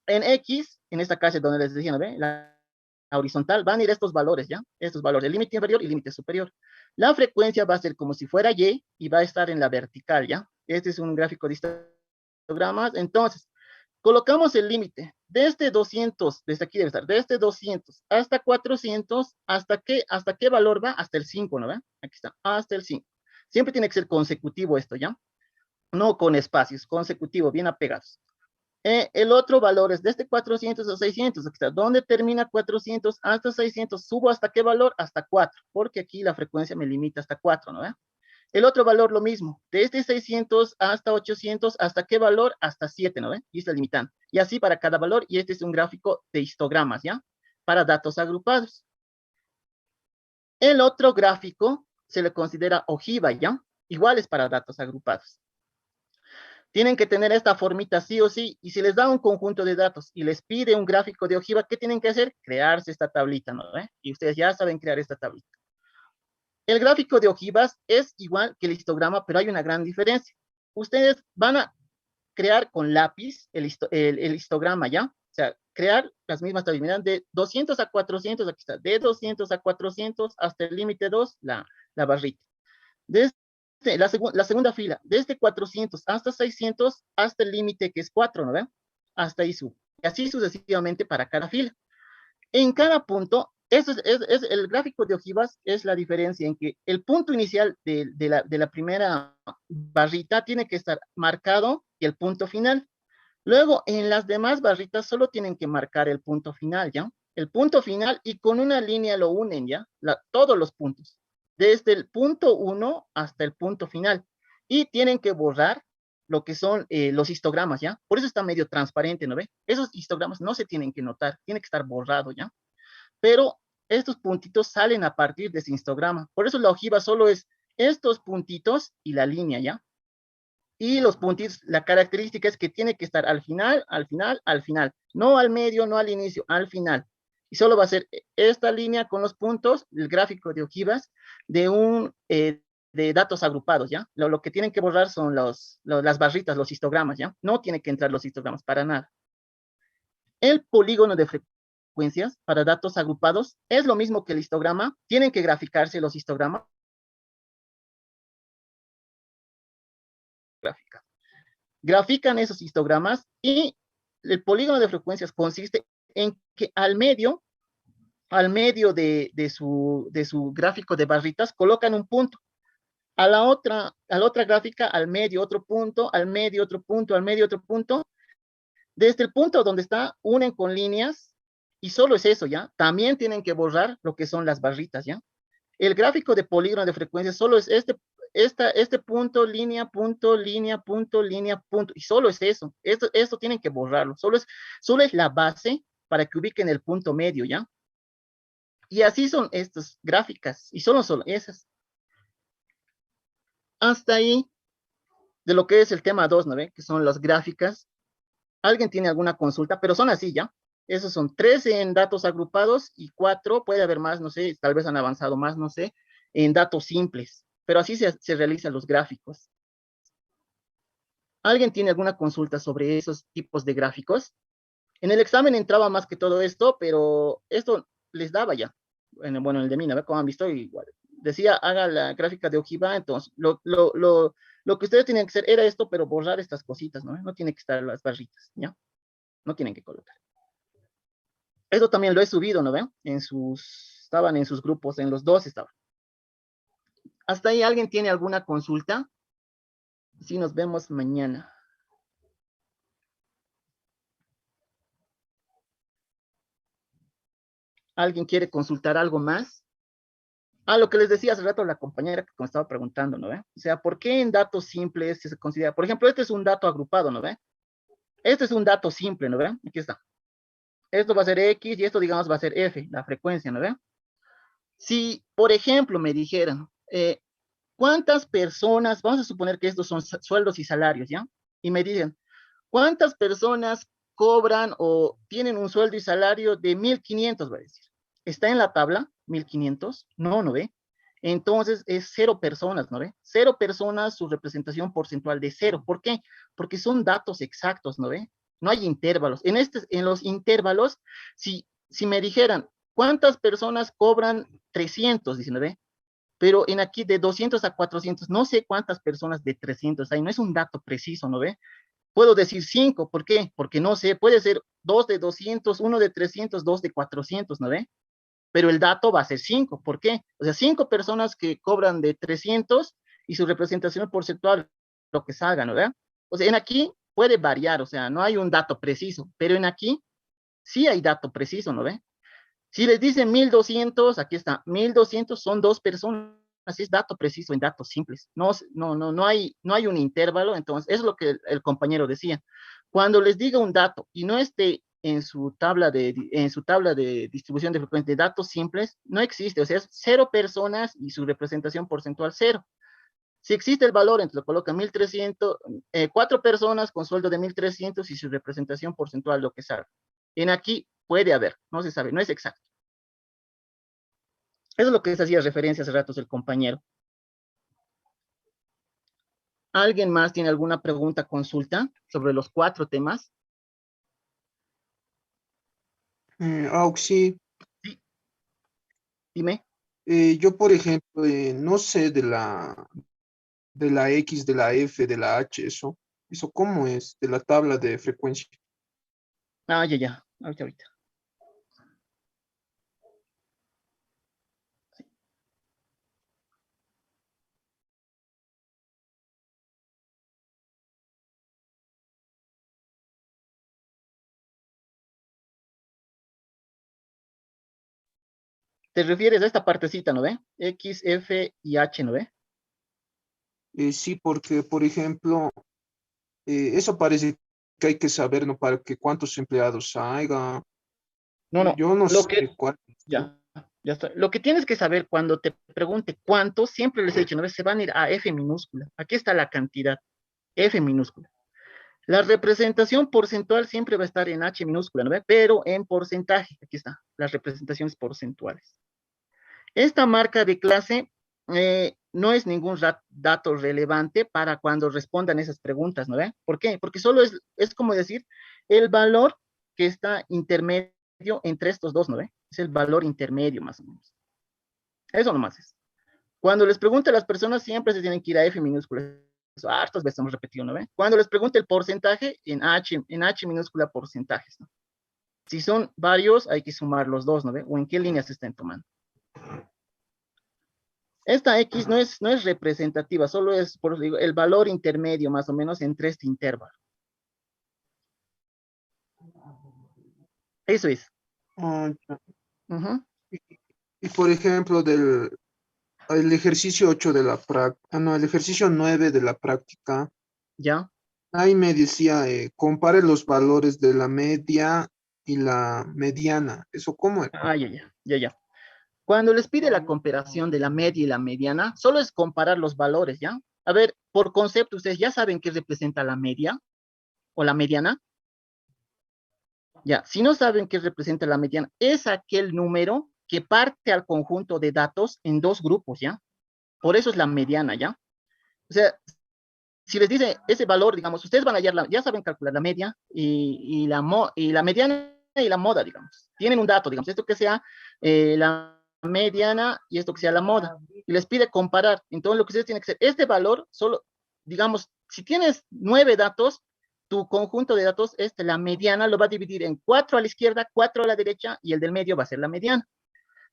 Speaker 1: En X, en esta casa donde les decía, ¿no ve? La horizontal, van a ir estos valores, ¿ya? Estos valores, el límite inferior y límite superior. La frecuencia va a ser como si fuera Y va a estar en la vertical, ¿ya? Este es un gráfico de histogramas. Entonces, colocamos el límite desde 200, desde aquí debe estar, desde 200 hasta 400, ¿hasta qué valor va? Hasta el 5, ¿no ve? Aquí está, hasta el 5. Siempre tiene que ser consecutivo esto, ¿ya? No con espacios, consecutivo, bien apegados. El otro valor es desde 400 a 600. Aquí está. ¿Dónde termina 400 hasta 600? Subo hasta qué valor? Hasta 4, porque aquí la frecuencia me limita hasta 4, ¿no? El otro valor lo mismo. Desde 600 hasta 800, ¿hasta qué valor? Hasta 7, ¿no? Y es la limitante. Y así para cada valor. Y este es un gráfico de histogramas, ¿ya? Para datos agrupados. El otro gráfico se le considera ojiva, ¿ya? Igual es para datos agrupados. Tienen que tener esta formita sí o sí, y si les da un conjunto de datos y les pide un gráfico de ojiva, ¿qué tienen que hacer? Crearse esta tablita, ¿no? Y ustedes ya saben crear esta tablita. El gráfico de ojivas es igual que el histograma, pero hay una gran diferencia. Ustedes van a crear con lápiz el histograma, ¿ya? O sea, crear las mismas tablitas, de 200 a 400, aquí está, de 200 a 400 hasta el límite 2, la barrita. Desde la segunda fila, desde 400 hasta 600, hasta el límite que es 4, ¿no ven? Hasta ahí sube. Y así sucesivamente para cada fila. En cada punto, eso es el gráfico de ojivas, es la diferencia en que el punto inicial de la primera barrita tiene que estar marcado y el punto final. Luego, en las demás barritas solo tienen que marcar el punto final, ¿ya? El punto final y con una línea lo unen, ¿ya? Todos los puntos. Desde el punto 1 hasta el punto final. Y tienen que borrar lo que son los histogramas, ¿ya? Por eso está medio transparente, ¿no ve? Esos histogramas no se tienen que notar, tiene que estar borrado, ¿ya? Pero estos puntitos salen a partir de ese histograma. Por eso la ojiva solo es estos puntitos y la línea, ¿ya? Y los puntitos, la característica es que tiene que estar al final, al final, al final. No al medio, no al inicio, al final. Y solo va a ser esta línea con los puntos, el gráfico de ojivas, de datos agrupados, ¿ya? Lo que tienen que borrar son las barritas, los histogramas, ¿ya? No tiene que entrar los histogramas para nada. El polígono de frecuencias para datos agrupados es lo mismo que el histograma. Tienen que graficarse los histogramas. Grafican esos histogramas y el polígono de frecuencias consiste en que al medio de su gráfico de barritas colocan un punto. A la otra gráfica, al medio otro punto, al medio otro punto, al medio otro punto. Desde el punto donde está, unen con líneas y solo es eso, ¿ya? También tienen que borrar lo que son las barritas, ¿ya? El gráfico de polígono de frecuencias solo es este punto, línea, punto, línea, punto, línea, punto, y solo es eso. Esto tienen que borrarlo. Solo es la base para que ubiquen el punto medio, ¿ya? Y así son estas gráficas, y solo esas. Hasta ahí de lo que es el tema 2, ¿no ve? Que son las gráficas. ¿Alguien tiene alguna consulta? Pero son así, ¿ya? Esos son 13 en datos agrupados y 4, puede haber más, no sé, tal vez han avanzado más, no sé, en datos simples. Pero así se realizan los gráficos. ¿Alguien tiene alguna consulta sobre esos tipos de gráficos? En el examen entraba más que todo esto, pero esto les daba ya. Bueno, el de mí, ¿no? Como han visto, igual. Decía, haga la gráfica de ojiva, entonces, lo que ustedes tenían que hacer era esto, pero borrar estas cositas, ¿no? No tiene que estar las barritas, ¿ya? No tienen que colocar. Eso también lo he subido, ¿no ven? Estaban en sus grupos, en los dos estaban. ¿Hasta ahí alguien tiene alguna consulta? Sí, nos vemos mañana. ¿Alguien quiere consultar algo más? Lo que les decía hace rato la compañera que me estaba preguntando, ¿no ve? O sea, ¿por qué en datos simples se considera? Por ejemplo, este es un dato agrupado, ¿no ve? Este es un dato simple, ¿no ve? Aquí está. Esto va a ser X y esto, digamos, va a ser F, la frecuencia, ¿no ve? Si, por ejemplo, me dijeran, ¿cuántas personas, vamos a suponer que estos son sueldos y salarios, ¿ya? Y me dicen, ¿cuántas personas cobran o tienen un sueldo y salario de 1.500, va a decir? ¿Está en la tabla 1.500? No, ¿no ve? Entonces es 0 personas, ¿no ve? 0 personas, su representación porcentual de 0. ¿Por qué? Porque son datos exactos, ¿no ve? No hay intervalos. En los intervalos, si me dijeran, ¿cuántas personas cobran 300? Dicen, ¿no ve? Pero en aquí de 200 a 400, no sé cuántas personas de 300 hay, no es un dato preciso, ¿no ve? Puedo decir 5, ¿por qué? Porque no sé, puede ser 2 de 200, 1 de 300, 2 de 400, ¿no ve? Pero el dato va a ser 5, ¿por qué? O sea, 5 personas que cobran de 300 y su representación porcentual, lo que salga, ¿no ve? O sea, en aquí puede variar, o sea, no hay un dato preciso, pero en aquí sí hay dato preciso, ¿no ve? Si les dicen 1200, aquí está, 1200 son 2 personas, es dato preciso en datos simples. No hay un intervalo, entonces, eso es lo que el compañero decía. Cuando les diga un dato y no esté en su tabla de distribución de frecuencia de datos simples, no existe, o sea, es 0 personas y su representación porcentual 0. Si existe el valor, entonces lo coloca 1300, 4 personas con sueldo de 1300 y su representación porcentual lo que salga. En aquí puede haber, no se sabe, no es exacto. Eso es lo que les hacía referencia hace ratos el compañero. ¿Alguien más tiene alguna pregunta, consulta sobre los 4 temas?
Speaker 3: Sí,
Speaker 1: Sí, dime.
Speaker 3: yo por ejemplo, no sé de la X, de la F, de la H, eso cómo es, de la tabla de frecuencia.
Speaker 1: Ya, ahorita. Te refieres a esta partecita, ¿no ve? X, F y H, ¿no ve?
Speaker 3: Sí, porque por ejemplo, eso parece que hay que saber, ¿no? Para que cuántos empleados haya.
Speaker 1: No,
Speaker 3: Yo no
Speaker 1: lo
Speaker 3: sé
Speaker 1: que,
Speaker 3: cuál.
Speaker 1: ya está. Lo que tienes que saber cuando te pregunte cuántos, siempre les he dicho, ¿no ves? Se van a ir a F minúscula. Aquí está la cantidad, F minúscula. La representación porcentual siempre va a estar en H minúscula, ¿no ve? Pero en porcentaje, aquí está, las representaciones porcentuales. Esta marca de clase no es ningún dato relevante para cuando respondan esas preguntas, ¿no ve? ¿Por qué? Porque solo es como decir el valor que está intermedio entre estos dos, ¿no ve? Es el valor intermedio, más o menos. Eso nomás es. Cuando les pregunte a las personas, siempre se tienen que ir a F minúscula. Eso hartas veces hemos repetido, ¿no ve? Cuando les pregunte el porcentaje, en H minúscula porcentajes, ¿no? Si son varios, hay que sumar los dos, ¿no ve? O en qué líneas se están tomando. Esta X no es representativa, solo es, por eso digo, el valor intermedio más o menos entre este intervalo. Eso es.
Speaker 3: Ya.
Speaker 1: Ujú.
Speaker 3: Y por ejemplo, el ejercicio 8 de la práctica, no, el ejercicio 9 de la práctica,
Speaker 1: ¿Ya?
Speaker 3: ahí me decía, compare los valores de la media y la mediana. ¿Eso cómo es?
Speaker 1: Ya. Cuando les pide la comparación de la media y la mediana, solo es comparar los valores, ¿ya? A ver, por concepto, ustedes ya saben qué representa la media o la mediana. Ya, si no saben qué representa la mediana, es aquel número que parte al conjunto de datos en 2 grupos, ¿ya? Por eso es la mediana, ¿ya? O sea, si les dice ese valor, digamos, ustedes van a hallar, ya saben calcular la media y la mediana y la moda, digamos. Tienen un dato, digamos, esto que sea la mediana y esto que sea la moda. Y les pide comparar. Entonces, lo que ustedes tienen que hacer, este valor, solo, digamos, si tienes 9 datos, tu conjunto de datos, la mediana lo va a dividir en 4 a la izquierda, 4 a la derecha y el del medio va a ser la mediana.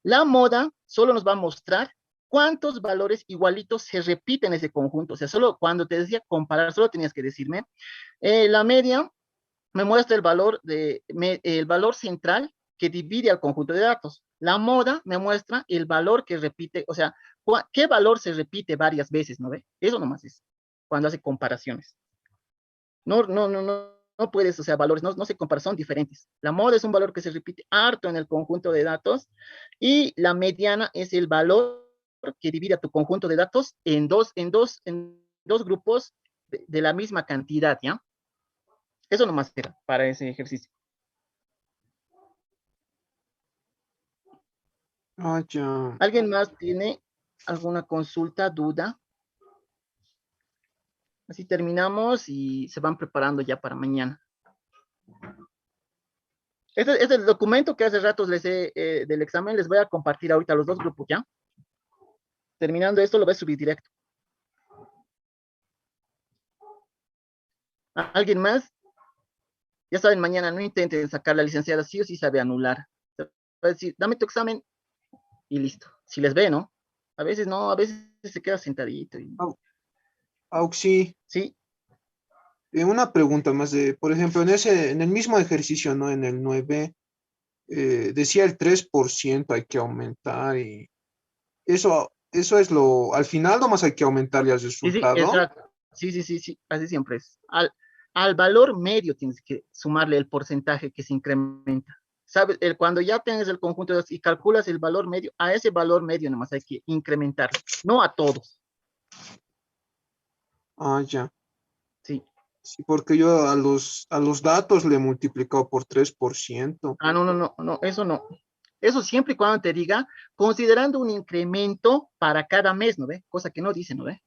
Speaker 1: La moda solo nos va a mostrar cuántos valores igualitos se repiten en ese conjunto. O sea, solo cuando te decía comparar, solo tenías que decirme, la media me muestra el valor central que divide al conjunto de datos. La moda me muestra el valor que repite, o sea, qué valor se repite varias veces, ¿no ve? Eso nomás es cuando hace comparaciones. No puedes, o sea, valores, no se comparan, son diferentes. La moda es un valor que se repite harto en el conjunto de datos y la mediana es el valor que divide a tu conjunto de datos en dos grupos de la misma cantidad, ¿ya? Eso nomás era para ese ejercicio.
Speaker 3: Ya.
Speaker 1: ¿Alguien más tiene alguna consulta, duda? Así terminamos y se van preparando ya para mañana. Este es el documento que hace rato del examen, les voy a compartir ahorita a los 2 grupos, ¿ya? Terminando esto, lo voy a subir directo. ¿Alguien más? Ya saben, mañana no intenten sacar la licenciada, sí o sí sabe anular. Va a decir, dame tu examen y listo. Si les ve, ¿no? A veces no, a veces se queda sentadito.
Speaker 3: Auxi,
Speaker 1: Sí,
Speaker 3: una pregunta más de, por ejemplo, en el mismo ejercicio, ¿no? En el 9 decía el 3% hay que aumentar y eso es al final nomás hay que aumentarle al
Speaker 1: sí, sí,
Speaker 3: resultado.
Speaker 1: exacto. Sí, sí, sí, sí, así siempre es. Al valor medio tienes que sumarle el porcentaje que se incrementa. ¿Sabes? Cuando ya tienes el conjunto y calculas el valor medio, a ese valor medio nomás hay que incrementar, no a todos.
Speaker 3: Ah, ya.
Speaker 1: Sí.
Speaker 3: Sí, porque yo a los datos le he multiplicado por 3%.
Speaker 1: Ah, no, no, no, no, eso no. Eso siempre y cuando te diga, considerando un incremento para cada mes, ¿no ve? Cosa que no dice, ¿no ve?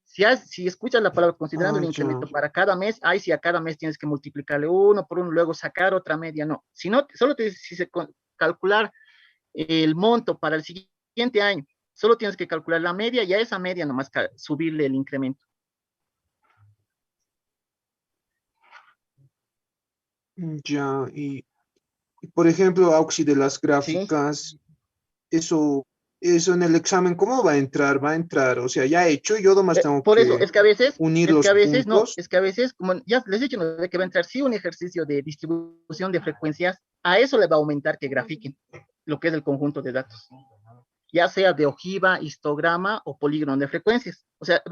Speaker 1: Si escuchas la palabra considerando
Speaker 3: Ah,
Speaker 1: un
Speaker 3: ya.
Speaker 1: incremento para cada mes, ahí sí a cada mes tienes que multiplicarle uno por uno, luego sacar otra media, no. Si no, solo te dice si se calcular el monto para el siguiente año, solo tienes que calcular la media y a esa media nomás subirle el incremento.
Speaker 3: Ya. Y, por ejemplo, Auxi de las
Speaker 1: ¿Sí?
Speaker 3: gráficas, eso en el examen, ¿cómo va a entrar? Va a entrar, o sea, ya hecho, yo nomás tengo
Speaker 1: Por eso,
Speaker 3: que unir
Speaker 1: es que
Speaker 3: los
Speaker 1: a veces no,
Speaker 3: puntos.
Speaker 1: es que a veces, como ya les he dicho, ¿no? De que va a entrar sí un ejercicio de distribución de frecuencias, a eso le va a aumentar que grafiquen lo que es el conjunto de datos, ya sea de ojiva, histograma o polígono de frecuencias. O sea,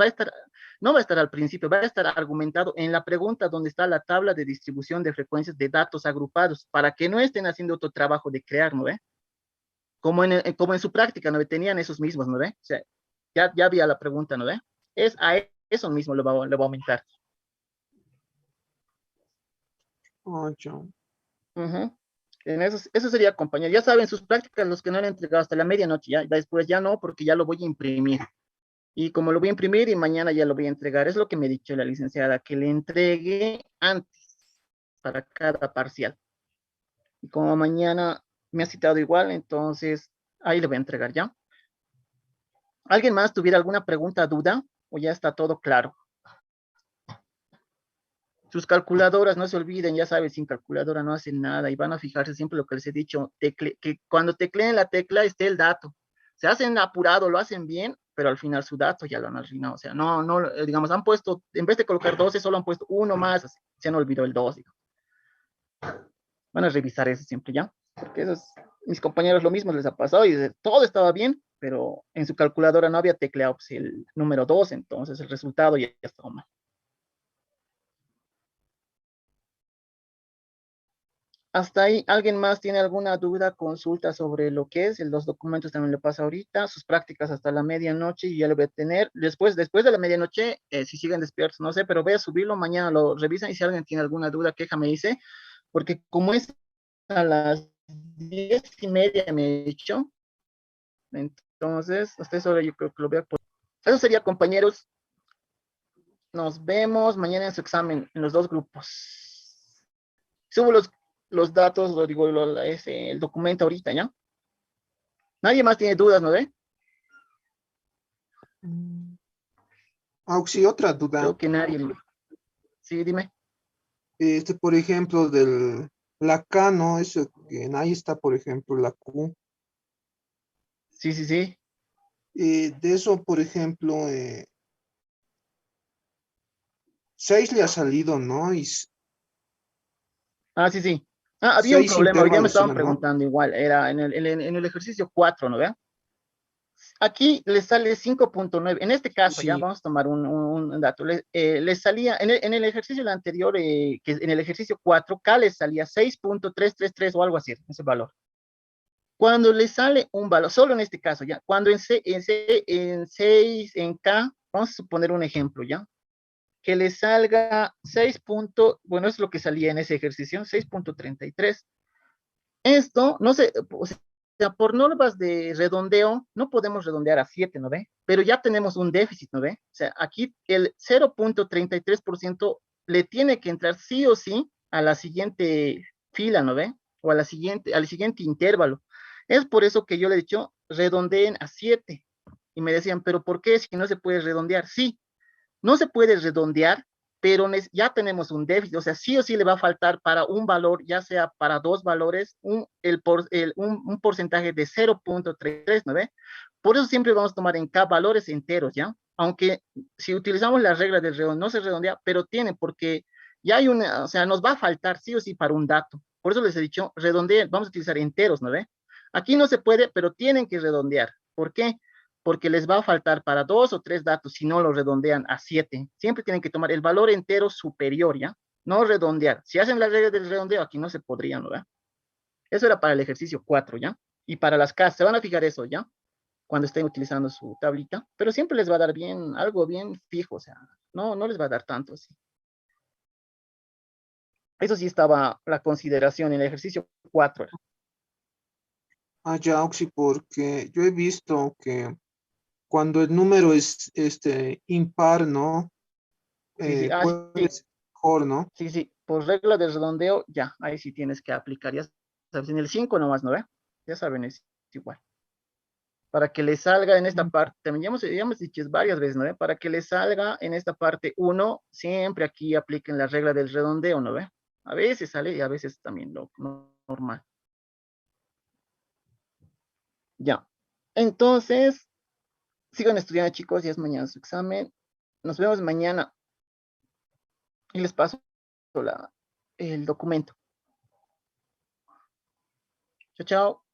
Speaker 1: no va a estar al principio, va a estar argumentado en la pregunta donde está la tabla de distribución de frecuencias de datos agrupados, para que no estén haciendo otro trabajo de crear, ¿no ve? Como en su práctica, ¿no ve? Tenían esos mismos, ¿no ve? O sea, ya había la pregunta, ¿no ve? Es a eso mismo le va a aumentar.
Speaker 3: Ah, ya.
Speaker 1: Ujú. Eso sería, compañero. Ya saben, sus prácticas, los que no han entregado hasta la medianoche, ya después ya no, porque ya lo voy a imprimir. Y como lo voy a imprimir y mañana ya lo voy a entregar, es lo que me ha dicho la licenciada, que le entregue antes para cada parcial. Y como mañana me ha citado igual, entonces ahí le voy a entregar ya. ¿Alguien más tuviera alguna pregunta, duda? ¿O ya está todo claro? Sus calculadoras, no se olviden, ya sabes, sin calculadora no hacen nada y van a fijarse siempre lo que les he dicho, que cuando tecleen la tecla esté el dato. Se hacen apurado, lo hacen bien, pero al final su dato ya lo han arruinado. O sea, no, no, digamos, han puesto, en vez de colocar 12, solo han puesto uno más, así, se han olvidado el 2. Van a revisar eso siempre ya, porque mis compañeros lo mismo les ha pasado y todo estaba bien, pero en su calculadora no había tecleado pues, el número 2, entonces el resultado ya estaba mal. Hasta ahí, ¿alguien más tiene alguna duda, consulta sobre lo que es? Los documentos también le pasa ahorita, sus prácticas hasta la medianoche y ya lo voy a tener. Después de la medianoche, si siguen despiertos, no sé, pero voy a subirlo, mañana lo revisan y si alguien tiene alguna duda, queja, me dice, porque como es a las 10:30 me he dicho, entonces, hasta eso yo creo que lo voy a poner. Eso sería, compañeros, nos vemos mañana en su examen, en los dos grupos. Subo los datos, lo digo, el documento ahorita, ¿ya? Nadie más tiene dudas, ¿no ve?
Speaker 3: Auxi, otra
Speaker 1: Creo
Speaker 3: duda.
Speaker 1: que nadie. Sí, dime.
Speaker 3: Por ejemplo, la K, ¿no? Eso que ahí está, por ejemplo, la Q.
Speaker 1: Sí, sí, sí.
Speaker 3: De eso, por ejemplo, 6 le ha salido, ¿no? Y
Speaker 1: Ah, sí, sí. Ah, había un
Speaker 3: 6
Speaker 1: problema. Hoy día me
Speaker 3: intervalos
Speaker 1: estaban
Speaker 3: eran, ¿no?
Speaker 1: preguntando igual. Era en el ejercicio 4, ¿no ve? Aquí le sale 5.9. En este caso, ya
Speaker 3: Sí,
Speaker 1: vamos a tomar un dato. Le salía, en el ejercicio anterior, que en el ejercicio 4, K le salía 6.333 o algo así, ese valor. Cuando le sale un valor, solo en este caso, ya, cuando en 6, en K, vamos a suponer un ejemplo, ya, que le salga 6. Bueno, es lo que salía en ese ejercicio, 6.33. Esto, no sé, o sea, por normas de redondeo, no podemos redondear a 7, ¿no ve? Pero ya tenemos un déficit, ¿no ve? O sea, aquí el 0.33% le tiene que entrar sí o sí a la siguiente fila, ¿no ve? O al siguiente intervalo. Es por eso que yo le he dicho, redondeen a 7. Y me decían, ¿pero por qué si no se puede redondear? Sí, no se puede redondear, pero ya tenemos un déficit, o sea, sí o sí le va a faltar para un valor, ya sea para dos valores, un porcentaje de 0.33, ¿no ve? Por eso siempre vamos a tomar en K valores enteros, ¿ya? aunque si utilizamos la regla del redondeo, no se redondea, pero tiene, porque ya hay una, o sea, nos va a faltar sí o sí para un dato. Por eso les he dicho, redondeen, vamos a utilizar enteros, ¿no ve? Aquí no se puede, pero tienen que redondear. ¿Por qué? Porque les va a faltar para 2 o 3 datos si no lo redondean a 7. Siempre tienen que tomar el valor entero superior, ¿ya? No redondear. Si hacen la regla del redondeo, aquí no se podría, ¿no ve? Eso era para el ejercicio 4, ¿ya? Y para las casas, se van a fijar eso, ¿ya? Cuando estén utilizando su tablita, pero siempre les va a dar bien, algo bien fijo, o sea, no les va a dar tanto así. Eso sí estaba la consideración en el ejercicio 4.
Speaker 3: Ah, ya, Oxy, porque yo he visto que cuando el número es impar, ¿no?
Speaker 1: Sí, sí,
Speaker 3: Puede
Speaker 1: sí,
Speaker 3: ser mejor, ¿no?
Speaker 1: sí, sí, por regla de redondeo, ya, ahí sí tienes que aplicar, ya sabes, en el 5 nomás, ¿no ve? Ya saben, es igual. Para que le salga en esta parte, también ya hemos dicho varias veces, ¿no ve? Para que le salga en esta parte 1, siempre aquí apliquen la regla del redondeo, ¿no ve? A veces sale y a veces también lo normal. Ya. Entonces, sigan estudiando, chicos, ya es mañana su examen. Nos vemos mañana y les paso el documento. Chao, chao.